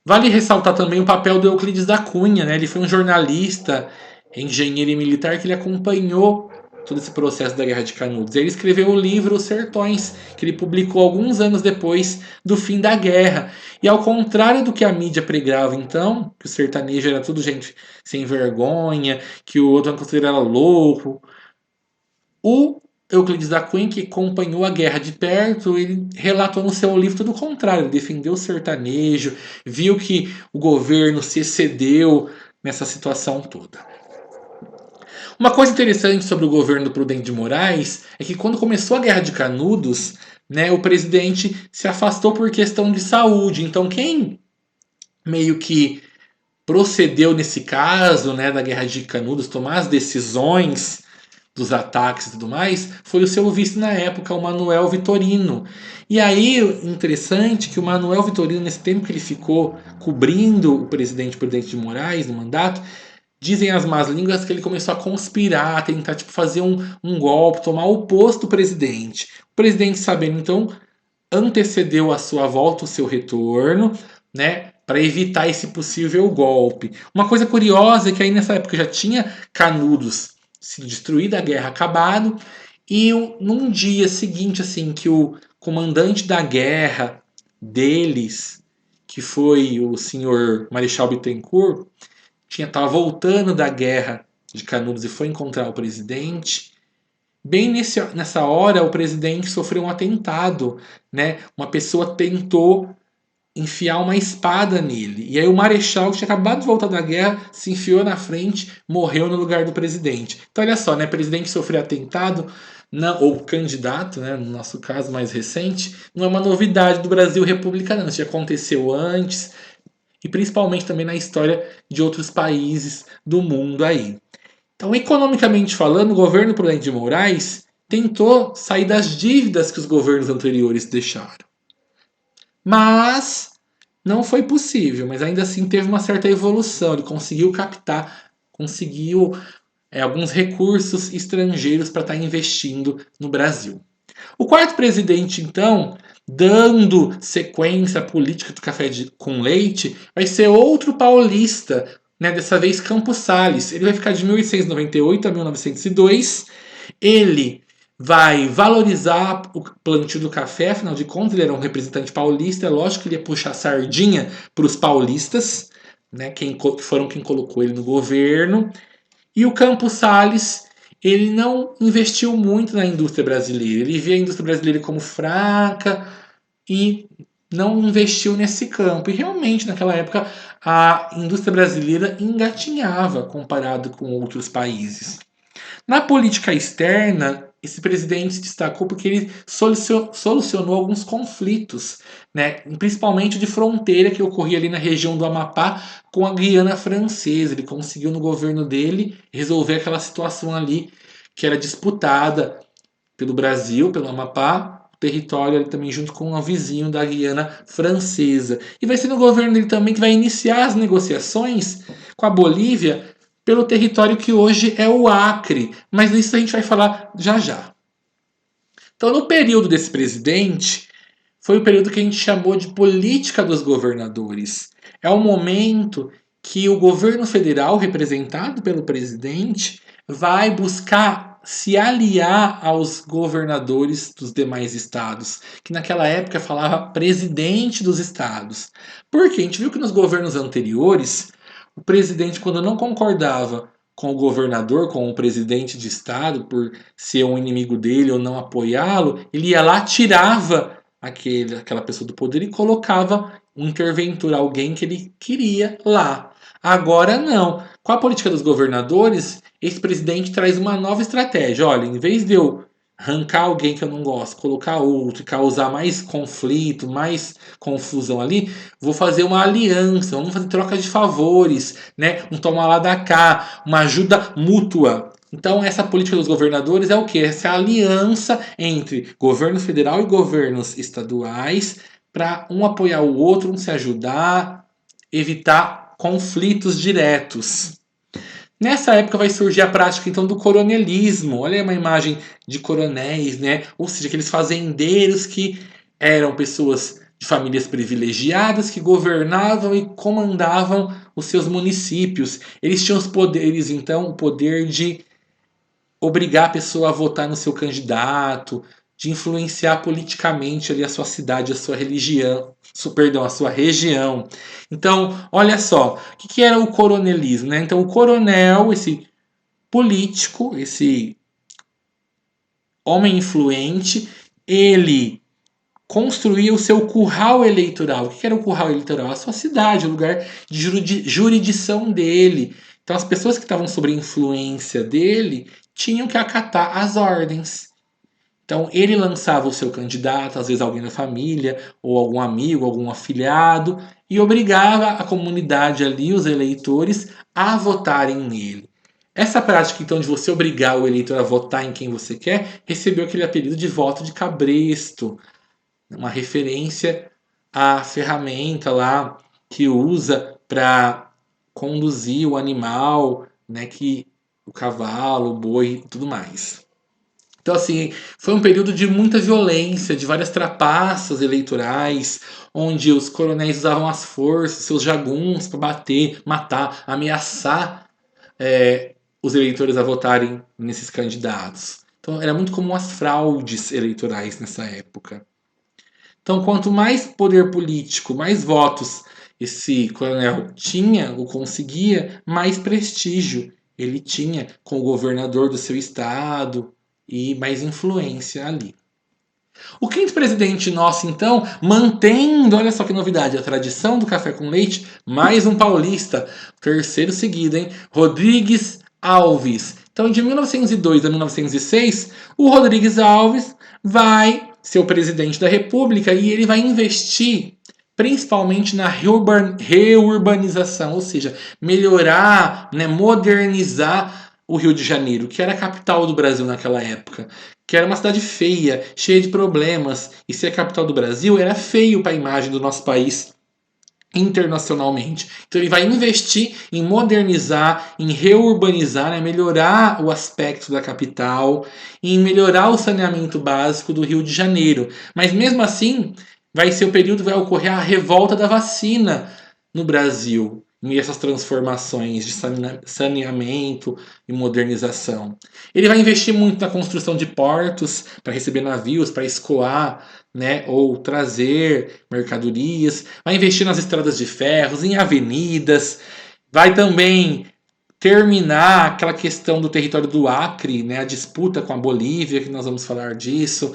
Vale ressaltar também o papel do Euclides da Cunha, né? Ele foi um jornalista, engenheiro e militar que ele acompanhou todo esse processo da Guerra de Canudos. Ele escreveu o livro Os Sertões, que ele publicou alguns anos depois do fim da guerra. E ao contrário do que a mídia pregava então, que o sertanejo era tudo gente sem vergonha, que o outro considerava louco, o Euclides da Cunha, que acompanhou a guerra de perto, ele relatou no seu livro tudo o contrário. Ele defendeu o sertanejo, viu que o governo se excedeu nessa situação toda. Uma coisa interessante sobre o governo do Prudente de Moraes é que quando começou a Guerra de Canudos, né, o presidente se afastou por questão de saúde. Então quem meio que procedeu nesse caso, né, da Guerra de Canudos, tomar as decisões dos ataques e tudo mais, foi o seu vice na época, o Manuel Vitorino. E aí, interessante que o Manuel Vitorino, nesse tempo que ele ficou cobrindo o presidente Prudente de Moraes no mandato, dizem as más línguas que ele começou a conspirar, a tentar tipo, fazer um golpe, tomar o posto do presidente. O presidente, sabendo então, antecedeu a sua volta, o seu retorno, né, para evitar esse possível golpe. Uma coisa curiosa é que aí nessa época já tinha Canudos se destruído, a guerra acabado, E num dia seguinte, assim, que o comandante da guerra deles, que foi o senhor Marechal Bittencourt, estava voltando da guerra de Canudos e foi encontrar o presidente. Bem nessa hora, o presidente sofreu um atentado, né? Uma pessoa tentou enfiar uma espada nele. E aí o marechal, que tinha acabado de voltar da guerra, se enfiou na frente, morreu no lugar do presidente. Então olha só, né? Presidente sofreu atentado, não, ou candidato, né? No nosso caso mais recente, não é uma novidade do Brasil republicano. Isso já aconteceu antes, e principalmente também na história de outros países do mundo aí. Então, economicamente falando, o governo Prudente de Moraes tentou sair das dívidas que os governos anteriores deixaram. Mas não foi possível, mas ainda assim teve uma certa evolução. Ele conseguiu captar, conseguiu alguns recursos estrangeiros para estar investindo no Brasil. O quarto presidente, então, dando sequência à política do com leite, vai ser outro paulista, né, dessa vez Campos Salles. Ele vai ficar de 1898 a 1902. Ele vai valorizar o plantio do café, afinal de contas, ele era um representante paulista. É lógico que ele ia puxar sardinha para os paulistas, né, que foram quem colocou ele no governo. E o Campos Salles, ele não investiu muito na indústria brasileira. Ele via a indústria brasileira como fraca e não investiu nesse campo. E realmente, naquela época, a indústria brasileira engatinhava comparado com outros países. Na política externa, esse presidente se destacou porque ele solucionou alguns conflitos, né? Principalmente de fronteira que ocorria ali na região do Amapá com a Guiana Francesa. Ele conseguiu no governo dele resolver aquela situação ali que era disputada pelo Brasil, pelo Amapá, território ali também junto com o vizinho da Guiana Francesa. E vai ser no governo dele também que vai iniciar as negociações com a Bolívia pelo território que hoje é o Acre. Mas isso a gente vai falar já já. Então, no período desse presidente, foi o período que a gente chamou de política dos governadores. É o momento que o governo federal, representado pelo presidente, vai buscar se aliar aos governadores dos demais estados, que naquela época falava presidente dos estados. Porque a gente viu que nos governos anteriores, o presidente, quando não concordava com o governador, com o presidente de estado, por ser um inimigo dele ou não apoiá-lo, ele ia lá, tirava aquela pessoa do poder e colocava um interventor, alguém que ele queria lá. Agora não. Com a política dos governadores, esse presidente traz uma nova estratégia. Olha, em vez de eu arrancar alguém que eu não gosto, colocar outro, causar mais conflito, mais confusão ali, vou fazer uma aliança, vamos fazer troca de favores, né? Um toma lá da cá, uma ajuda mútua. Então, essa política dos governadores é o que? Essa aliança entre governo federal e governos estaduais para um apoiar o outro, um se ajudar, evitar conflitos diretos. Nessa época vai surgir a prática então do coronelismo. Olha uma imagem de coronéis, né? Ou seja, aqueles fazendeiros que eram pessoas de famílias privilegiadas que governavam e comandavam os seus municípios. Eles tinham os poderes, então, o poder de obrigar a pessoa a votar no seu candidato, de influenciar politicamente ali a sua cidade, a sua religião, perdão, a sua região. Então, olha só, o que era o coronelismo, né? Então, o coronel, esse político, esse homem influente, ele construía o seu curral eleitoral. O que era o curral eleitoral? A sua cidade, o lugar de jurisdição dele. Então, as pessoas que estavam sob influência dele tinham que acatar as ordens. Então, ele lançava o seu candidato, às vezes alguém da família, ou algum amigo, algum afiliado, e obrigava a comunidade ali, os eleitores, a votarem nele. Essa prática, então, de você obrigar o eleitor a votar em quem você quer, recebeu aquele apelido de voto de cabresto, uma referência à ferramenta lá que usa para conduzir o animal, né, que o cavalo, o boi e tudo mais. Então, assim, foi um período de muita violência, de várias trapaças eleitorais, onde os coronéis usavam as forças, seus jagunços para bater, matar, ameaçar os eleitores a votarem nesses candidatos. Então era muito comum as fraudes eleitorais nessa época. Então, quanto mais poder político, mais votos esse coronel tinha ou conseguia, mais prestígio ele tinha com o governador do seu estado e mais influência ali. O quinto presidente nosso, então, mantendo, olha só que novidade, a tradição do café com leite, mais um paulista, terceiro seguido, hein? Rodrigues Alves. Então, de 1902 a 1906, o Rodrigues Alves vai ser o presidente da República e ele vai investir principalmente na reurbanização, ou seja, melhorar, né, modernizar o Rio de Janeiro, que era a capital do Brasil naquela época, que era uma cidade feia, cheia de problemas, e ser a capital do Brasil era feio para a imagem do nosso país internacionalmente. Então ele vai investir em modernizar, em reurbanizar, né, melhorar o aspecto da capital, em melhorar o saneamento básico do Rio de Janeiro. Mas mesmo assim, vai ser o período vai ocorrer a revolta da vacina no Brasil. E essas transformações de saneamento e modernização. Ele vai investir muito na construção de portos para receber navios, para escoar, né, ou trazer mercadorias, vai investir nas estradas de ferros, em avenidas, vai também terminar aquela questão do território do Acre, né, a disputa com a Bolívia, que nós vamos falar disso.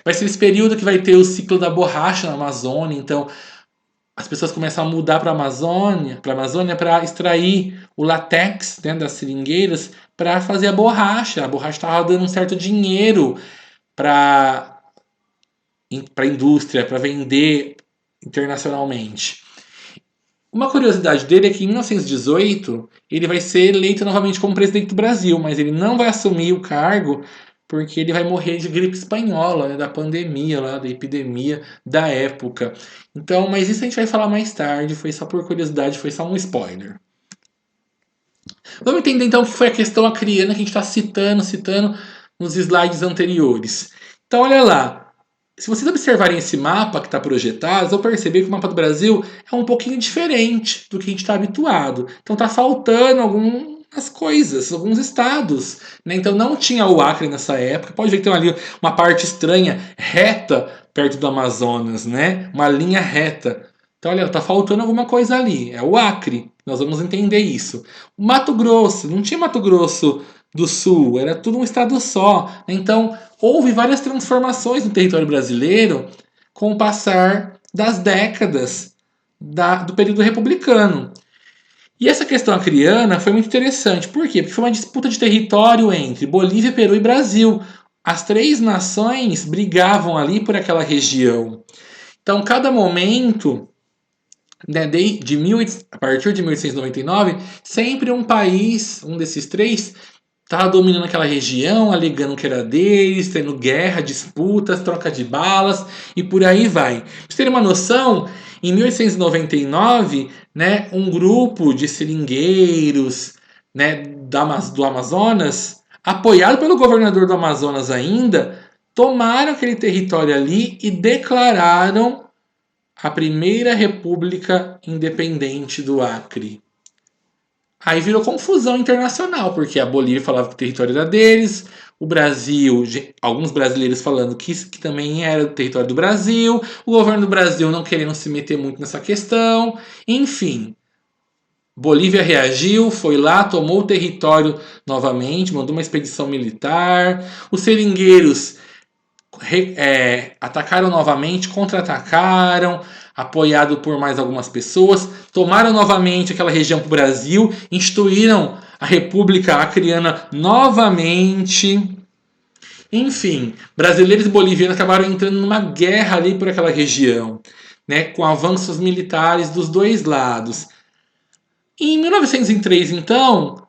Vai ser esse período que vai ter o ciclo da borracha na Amazônia, então as pessoas começam a mudar para a Amazônia para extrair o latex, né, das seringueiras para fazer a borracha. A borracha estava dando um certo dinheiro para a indústria, para vender internacionalmente. Uma curiosidade dele é que em 1918 ele vai ser eleito novamente como presidente do Brasil, mas ele não vai assumir o cargo porque ele vai morrer de gripe espanhola, né, da pandemia, lá, da epidemia da época. Então, mas isso a gente vai falar mais tarde, foi só por curiosidade, foi só um spoiler. Vamos entender então o que foi a questão acriana que a gente está citando nos slides anteriores. Então, olha lá, se vocês observarem esse mapa que está projetado, vocês vão perceber que o mapa do Brasil é um pouquinho diferente do que a gente está habituado. Então está faltando algumas coisas, alguns estados. Né? Então não tinha o Acre nessa época. Pode ver que tem ali uma parte estranha, reta, perto do Amazonas, né? Uma linha reta. Então, olha, está faltando alguma coisa ali. É o Acre. Nós vamos entender isso. O Mato Grosso, não tinha Mato Grosso do Sul, era tudo um estado só. Então, houve várias transformações no território brasileiro com o passar das décadas do período republicano. E essa questão acriana foi muito interessante. Por quê? Porque foi uma disputa de território entre Bolívia, Peru e Brasil. As três nações brigavam ali por aquela região. Então, cada momento, né, a partir de 1899, sempre um país, um desses três, estava dominando aquela região, alegando que era deles, tendo guerra, disputas, troca de balas e por aí vai. Pra vocês terem uma noção, em 1899, né, um grupo de seringueiros, né, do Amazonas, apoiado pelo governador do Amazonas ainda, tomaram aquele território ali e declararam a primeira república independente do Acre. Aí virou confusão internacional, porque a Bolívia falava que o território era deles, o Brasil, alguns brasileiros falando que também era o território do Brasil, o governo do Brasil não querendo se meter muito nessa questão, enfim. Bolívia reagiu, foi lá, tomou o território novamente, mandou uma expedição militar, os seringueiros atacaram novamente, contra-atacaram, apoiado por mais algumas pessoas, tomaram novamente aquela região para o Brasil, instituíram a República Acreana novamente. Enfim, brasileiros e bolivianos acabaram entrando numa guerra ali por aquela região, né, com avanços militares dos dois lados. E em 1903, então,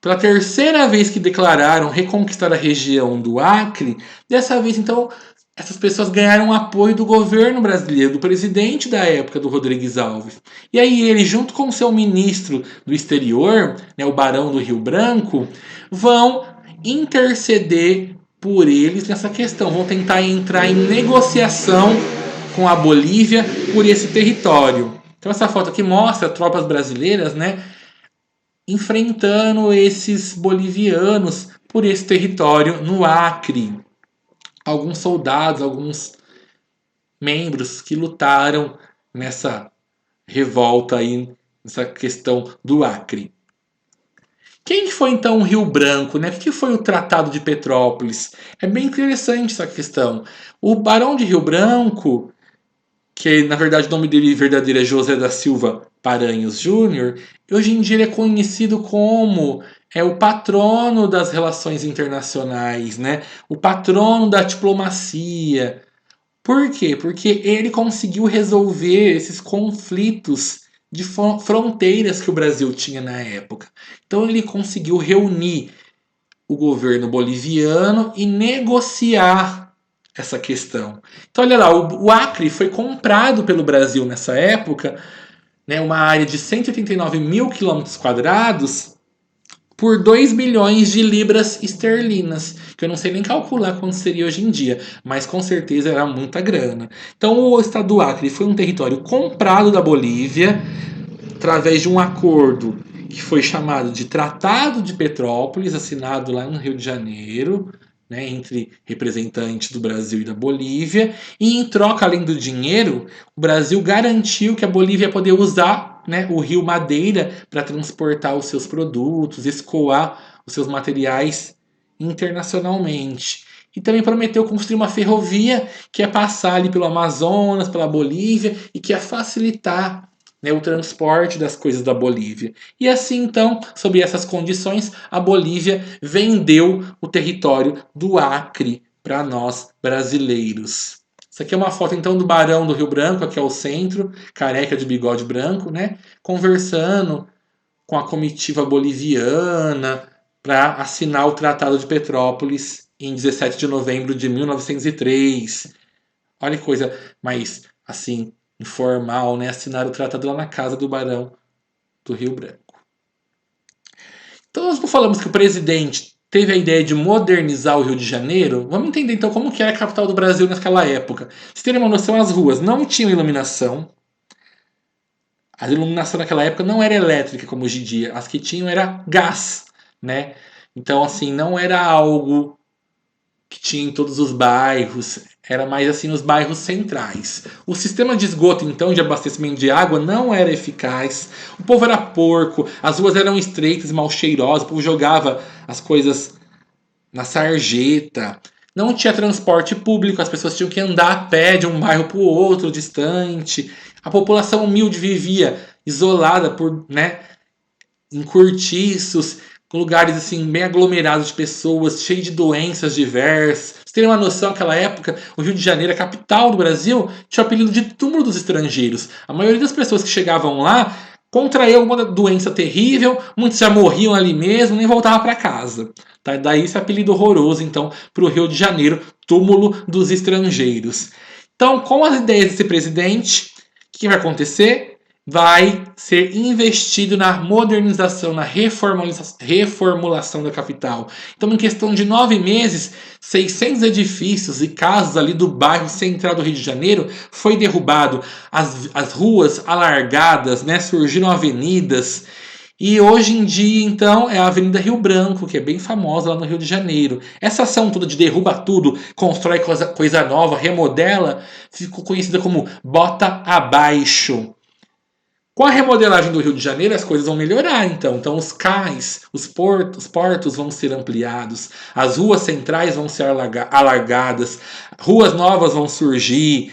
pela terceira vez que declararam reconquistar a região do Acre, dessa vez, então, essas pessoas ganharam o apoio do governo brasileiro, do presidente da época, do Rodrigues Alves. E aí ele, junto com o seu ministro do exterior, né, o Barão do Rio Branco, vão interceder por eles nessa questão, vão tentar entrar em negociação com a Bolívia por esse território. Então essa foto aqui mostra tropas brasileiras, né, enfrentando esses bolivianos por esse território no Acre. Alguns soldados, alguns membros que lutaram nessa revolta aí, nessa questão do Acre. Quem foi então o Rio Branco, né? O que foi o Tratado de Petrópolis? É bem interessante essa questão. O Barão de Rio Branco, que na verdade o nome dele verdadeiro é José da Silva Paranhos Júnior, hoje em dia ele é conhecido como o patrono das relações internacionais, né? O patrono da diplomacia. Por quê? Porque ele conseguiu resolver esses conflitos de fronteiras que o Brasil tinha na época. Então ele conseguiu reunir o governo boliviano e negociar essa questão. Então olha lá, o Acre foi comprado pelo Brasil nessa época, né, uma área de 189 mil quilômetros quadrados, por 2 bilhões de libras esterlinas, que eu não sei nem calcular quanto seria hoje em dia, mas com certeza era muita grana. Então o estado do Acre foi um território comprado da Bolívia através de um acordo que foi chamado de Tratado de Petrópolis, assinado lá no Rio de Janeiro, né, entre representantes do Brasil e da Bolívia, e em troca, além do dinheiro, o Brasil garantiu que a Bolívia ia poder usar, né, o rio Madeira para transportar os seus produtos, escoar os seus materiais internacionalmente. E também prometeu construir uma ferrovia que ia passar ali pelo Amazonas, pela Bolívia e que ia facilitar, né, o transporte das coisas da Bolívia. E assim, então, sob essas condições, a Bolívia vendeu o território do Acre para nós brasileiros. Isso aqui é uma foto então do Barão do Rio Branco, aqui ao centro, careca de bigode branco, né, conversando com a comitiva boliviana para assinar o Tratado de Petrópolis em 17 de novembro de 1903. Olha que coisa mais assim informal, né? Assinar o tratado lá na casa do Barão do Rio Branco. Então nós falamos que o presidente teve a ideia de modernizar o Rio de Janeiro. Vamos entender então como que era a capital do Brasil naquela época. Vocês terem uma noção, as ruas não tinham iluminação. A iluminação naquela época não era elétrica como hoje em dia. As que tinham era gás, né? Então assim, não era algo que tinha em todos os bairros, era mais assim nos bairros centrais. O sistema de esgoto, então, de abastecimento de água não era eficaz, o povo era porco, as ruas eram estreitas e mal cheirosas, o povo jogava as coisas na sarjeta, não tinha transporte público, as pessoas tinham que andar a pé de um bairro para o outro, distante, a população humilde vivia isolada por, né, em cortiços, com lugares assim bem aglomerados de pessoas, cheio de doenças diversas. Você tem uma noção, naquela época, o Rio de Janeiro, a capital do Brasil, tinha o apelido de túmulo dos estrangeiros. A maioria das pessoas que chegavam lá contraía alguma doença terrível, muitos já morriam ali mesmo, nem voltavam para casa. Tá? Daí esse apelido horroroso, então, para o Rio de Janeiro, túmulo dos estrangeiros. Então, com as ideias desse presidente, o que vai acontecer? Vai ser investido na modernização, na reformulação da capital. Então, em questão de 9 meses, 600 edifícios e casas ali do bairro central do Rio de Janeiro foi derrubado. As ruas alargadas, né, surgiram avenidas. E hoje em dia, então, é a Avenida Rio Branco, que é bem famosa lá no Rio de Janeiro. Essa ação toda de derruba tudo, constrói coisa nova, remodela, ficou conhecida como Bota Abaixo. Com a remodelagem do Rio de Janeiro, as coisas vão melhorar, então. Então, os cais, os portos vão ser ampliados, as ruas centrais vão ser alargadas, ruas novas vão surgir,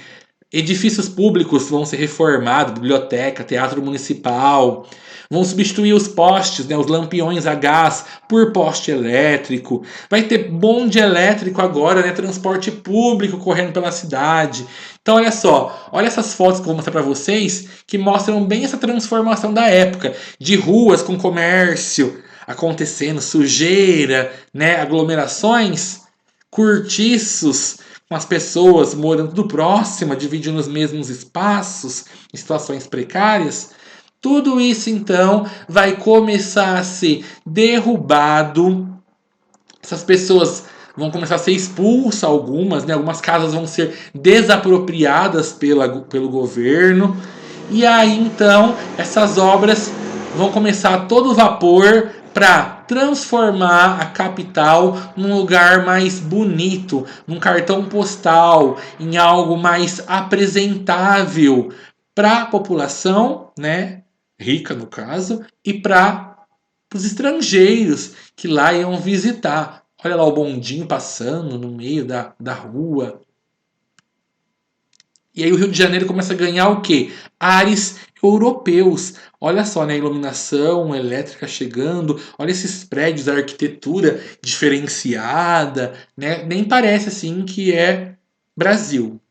edifícios públicos vão ser reformados, biblioteca, teatro municipal. Vão substituir os postes, né, os lampiões a gás, por poste elétrico. Vai ter bonde elétrico agora, né, transporte público correndo pela cidade. Então, olha só, olha essas fotos que eu vou mostrar para vocês, que mostram bem essa transformação da época, de ruas com comércio acontecendo, sujeira, né, aglomerações, cortiços, com as pessoas morando tudo próximo, dividindo os mesmos espaços, em situações precárias. Tudo isso, então, vai começar a ser derrubado. Essas pessoas vão começar a ser expulsas, algumas, né? Algumas casas vão ser desapropriadas pelo governo. E aí, então, essas obras vão começar a todo vapor para transformar a capital num lugar mais bonito, num cartão postal, em algo mais apresentável para a população, né, rica no caso, e para os estrangeiros que lá iam visitar. Olha lá o bondinho passando no meio da rua. E aí o Rio de Janeiro começa a ganhar o quê? Ares europeus. Olha só, né? A iluminação elétrica chegando, olha esses prédios, a arquitetura diferenciada, né? Nem parece assim que é Brasil.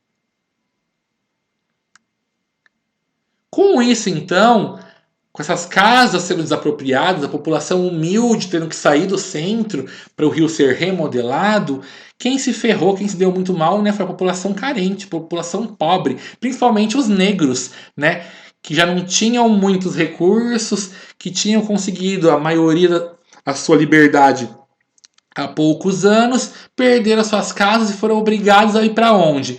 Com isso, então, com essas casas sendo desapropriadas, a população humilde tendo que sair do centro para o rio ser remodelado, quem se ferrou, quem se deu muito mal, né, foi a população carente, a população pobre, principalmente os negros, né, que já não tinham muitos recursos, que tinham conseguido a maioria da sua liberdade há poucos anos, perderam suas casas e foram obrigados a ir para onde?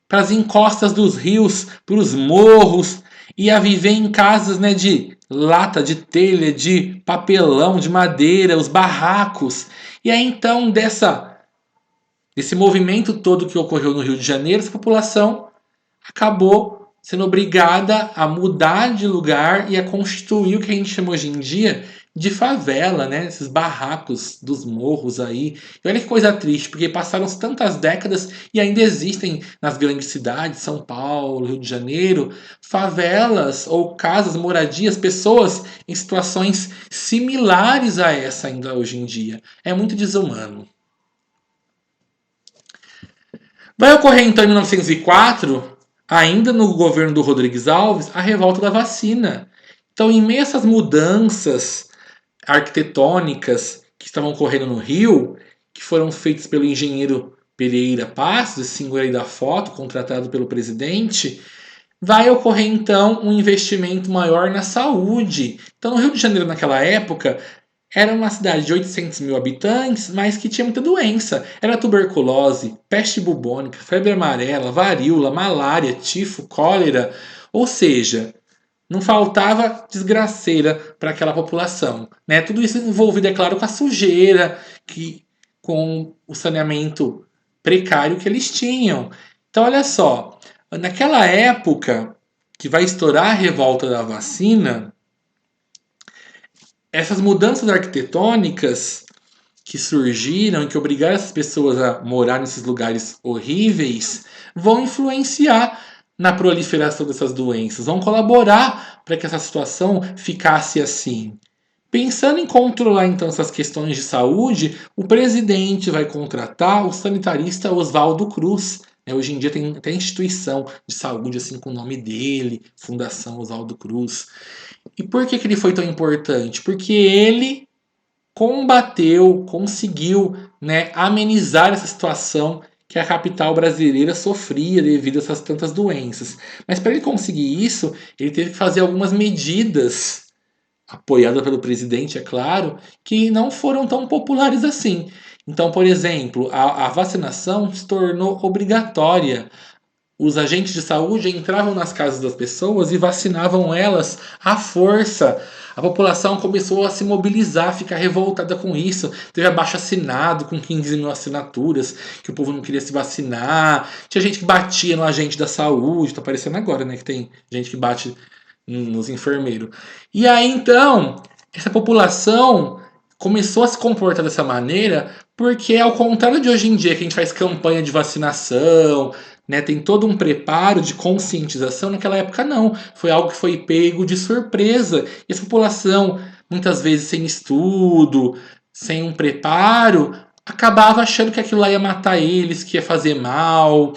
Para as encostas dos rios, para os morros, e a viver em casas, né, de lata, de telha, de papelão, de madeira, os barracos. E aí então desse movimento todo que ocorreu no Rio de Janeiro, essa população acabou sendo obrigada a mudar de lugar e a constituir o que a gente chama hoje em dia de favela, né? Esses barracos dos morros aí. E olha que coisa triste, porque passaram tantas décadas e ainda existem nas grandes cidades, São Paulo, Rio de Janeiro, favelas ou casas, moradias, pessoas em situações similares a essa ainda hoje em dia. É muito desumano. Vai ocorrer então em 1904, ainda no governo do Rodrigues Alves, a revolta da vacina. Então, em meio a essas mudanças arquitetônicas que estavam ocorrendo no Rio, que foram feitas pelo engenheiro Pereira Passos, esse senhor aí da foto, contratado pelo presidente, vai ocorrer então um investimento maior na saúde. Então, no Rio de Janeiro, naquela época, era uma cidade de 800 mil habitantes, mas que tinha muita doença. Era tuberculose, peste bubônica, febre amarela, varíola, malária, tifo, cólera. Ou seja, não faltava desgraceira para aquela população. Né? Tudo isso envolvido, é claro, com a sujeira, com o saneamento precário que eles tinham. Então, olha só, naquela época que vai estourar a revolta da vacina, essas mudanças arquitetônicas que surgiram e que obrigaram essas pessoas a morar nesses lugares horríveis vão influenciar na proliferação dessas doenças, vão colaborar para que essa situação ficasse assim. Pensando em controlar então essas questões de saúde, o presidente vai contratar o sanitarista Oswaldo Cruz. Hoje em dia tem até instituição de saúde assim com o nome dele, Fundação Oswaldo Cruz. E por que ele foi tão importante? Porque ele combateu, conseguiu, né, amenizar essa situação que a capital brasileira sofria devido a essas tantas doenças. Mas para ele conseguir isso, ele teve que fazer algumas medidas, apoiadas pelo presidente, é claro, que não foram tão populares assim. Então, por exemplo, a vacinação se tornou obrigatória. Os agentes de saúde entravam nas casas das pessoas e vacinavam elas à força. A população começou a se mobilizar, ficar revoltada com isso. Teve abaixo assinado com 15 mil assinaturas, que o povo não queria se vacinar. Tinha gente que batia no agente da saúde, tá aparecendo agora, né? Que tem gente que bate nos enfermeiros. E aí então, essa população começou a se comportar dessa maneira porque, ao contrário de hoje em dia, que a gente faz campanha de vacinação, né, tem todo um preparo de conscientização, naquela época não. Foi algo que foi pego de surpresa. E a população, muitas vezes sem estudo, sem um preparo, acabava achando que aquilo lá ia matar eles, que ia fazer mal,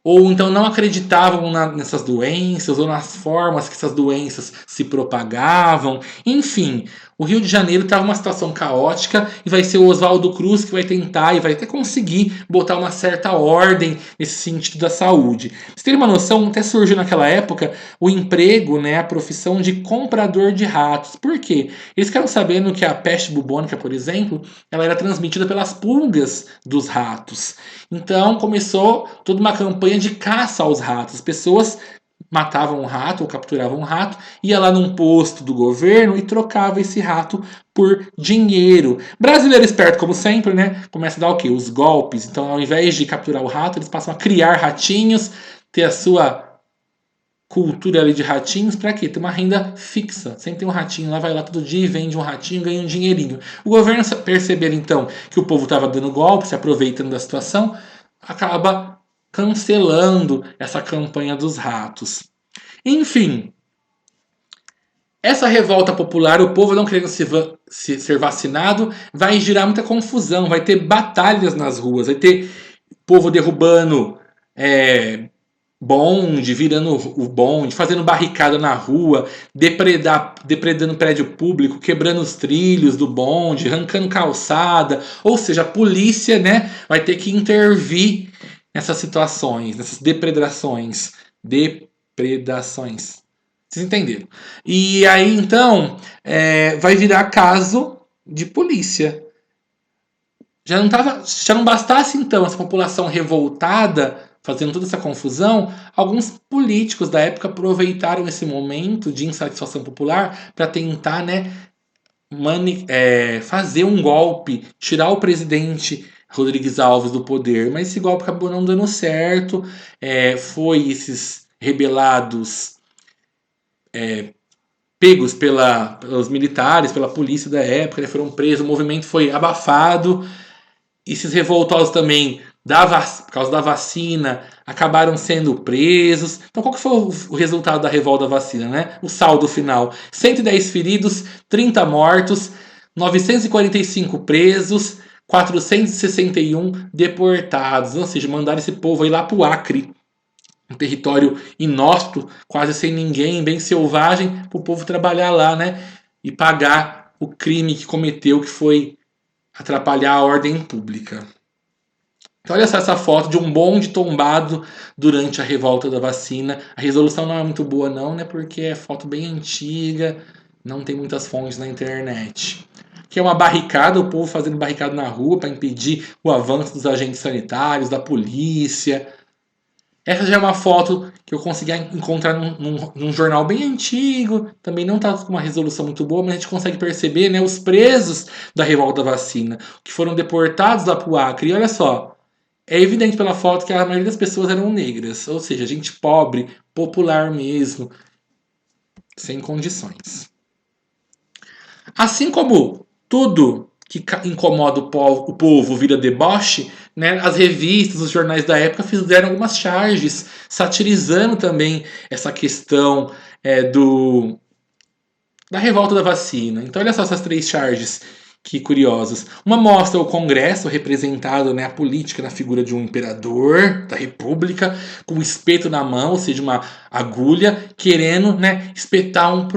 ou então não acreditavam nessas doenças ou nas formas que essas doenças se propagavam. Enfim, o Rio de Janeiro estava numa situação caótica e vai ser o Oswaldo Cruz que vai tentar e vai até conseguir botar uma certa ordem nesse sentido da saúde. Pra você ter uma noção, até surgiu naquela época o emprego, né, a profissão de comprador de ratos. Por quê? Eles ficaram sabendo que a peste bubônica, por exemplo, ela era transmitida pelas pulgas dos ratos. Então começou toda uma campanha de caça aos ratos. As pessoas matava um rato ou capturava um rato, ia lá num posto do governo e trocava esse rato por dinheiro. Brasileiro esperto, como sempre, né? Começa a dar o quê? Os golpes. Então, ao invés de capturar o rato, eles passam a criar ratinhos, ter a sua cultura ali de ratinhos, para quê? Ter uma renda fixa. Sempre tem um ratinho lá, vai lá todo dia e vende um ratinho, ganha um dinheirinho. O governo perceber então que o povo estava dando golpe, se aproveitando da situação, acaba cancelando essa campanha dos ratos. Enfim, essa revolta popular, o povo não querendo ser vacinado, vai gerar muita confusão, vai ter batalhas nas ruas, vai ter povo derrubando bonde, virando o bonde, fazendo barricada na rua, depredando prédio público, quebrando os trilhos do bonde, arrancando calçada. Ou seja, a polícia, né, vai ter que intervir nessas situações, nessas depredações. Depredações. Vocês entenderam? E aí, então, vai virar caso de polícia. Já não bastasse, então, essa população revoltada fazendo toda essa confusão, alguns políticos da época aproveitaram esse momento de insatisfação popular para tentar, né, fazer um golpe, tirar o presidente Rodrigues Alves do poder, mas esse golpe acabou não dando certo. Foi esses rebelados pegos pelos militares, pela polícia da época, né, foram presos, o movimento foi abafado. Esses revoltosos também, por causa da vacina, acabaram sendo presos. Então, qual que foi o resultado da revolta da vacina, né? O saldo final: 110 feridos, 30 mortos, 945 presos, 461 deportados. Ou seja, mandaram esse povo aí lá pro Acre, um território inóspito, quase sem ninguém, bem selvagem, para o povo trabalhar lá, né? E pagar o crime que cometeu, que foi atrapalhar a ordem pública. Então, olha só essa foto de um bonde tombado durante a revolta da vacina. A resolução não é muito boa, não, né? Porque é foto bem antiga, não tem muitas fontes na internet. Que é uma barricada, o povo fazendo barricada na rua para impedir o avanço dos agentes sanitários, da polícia. Essa já é uma foto que eu consegui encontrar num jornal bem antigo. Também não está com uma resolução muito boa, mas a gente consegue perceber, né, os presos da revolta da vacina, que foram deportados lá para o Acre. E olha só, é evidente pela foto que a maioria das pessoas eram negras, ou seja, gente pobre, popular mesmo, sem condições. Assim como tudo que incomoda o povo vira deboche, né, as revistas, os jornais da época fizeram algumas charges satirizando também essa questão da revolta da vacina. Então, olha só essas três charges, que curiosas. Uma mostra o Congresso representado, né, a política na figura de um imperador da República, com um espeto na mão, ou seja, uma agulha, querendo, né, espetar um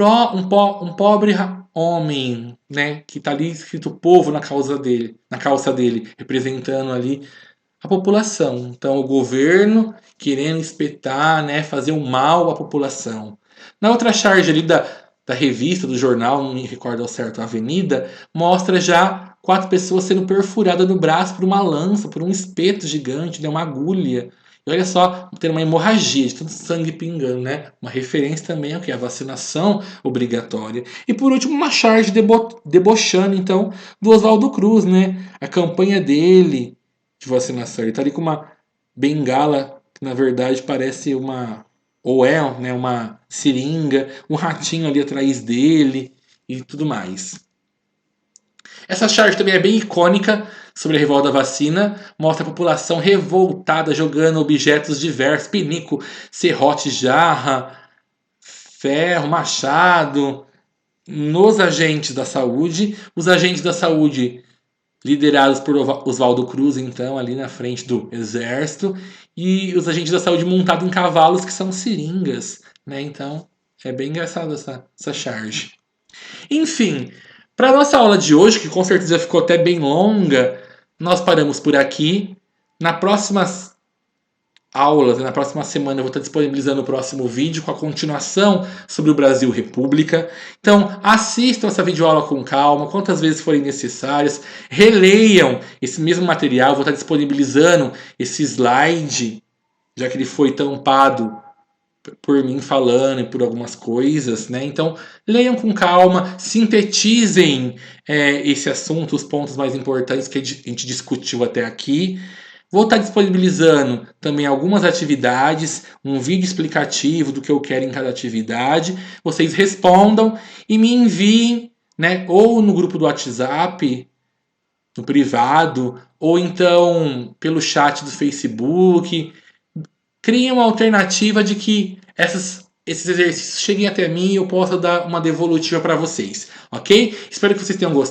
pobre homem, né, que está ali escrito povo na calça dele, representando ali a população. Então, o governo querendo espetar, né, fazer um mal à população. Na outra charge ali da revista, do jornal, não me recordo ao certo a avenida, mostra já 4 pessoas sendo perfuradas no braço por uma lança, por um espeto gigante, né, uma agulha. E olha só, tendo uma hemorragia de tanto sangue pingando, né? Uma referência também ao que é a vacinação obrigatória. E por último, uma charge debochando, então, do Oswaldo Cruz, né? A campanha dele de vacinação. Ele tá ali com uma bengala que na verdade parece ou é, né, uma seringa, um ratinho ali atrás dele e tudo mais. Essa charge também é bem icônica sobre a revolta da vacina, mostra a população revoltada jogando objetos diversos, pinico, serrote, jarra, ferro, machado, nos agentes da saúde. Os agentes da saúde liderados por Oswaldo Cruz, então, ali na frente do exército, e os agentes da saúde montados em cavalos que são seringas, né? Então, é bem engraçado essa charge. Enfim, para a nossa aula de hoje, que com certeza ficou até bem longa, nós paramos por aqui. Na próxima aulas, na próxima semana eu vou estar disponibilizando o próximo vídeo com a continuação sobre o Brasil República. Então, assistam essa videoaula com calma, quantas vezes forem necessárias. Releiam esse mesmo material, vou estar disponibilizando esse slide, já que ele foi tampado por mim falando e por algumas coisas, né? Então, leiam com calma, sintetizem esse assunto, os pontos mais importantes que a gente discutiu até aqui. Vou estar disponibilizando também algumas atividades, um vídeo explicativo do que eu quero em cada atividade. Vocês respondam e me enviem, né? Ou no grupo do WhatsApp, no privado, ou então pelo chat do Facebook. Criem uma alternativa de que esses exercícios cheguem até mim e eu possa dar uma devolutiva para vocês, ok? Espero que vocês tenham gostado.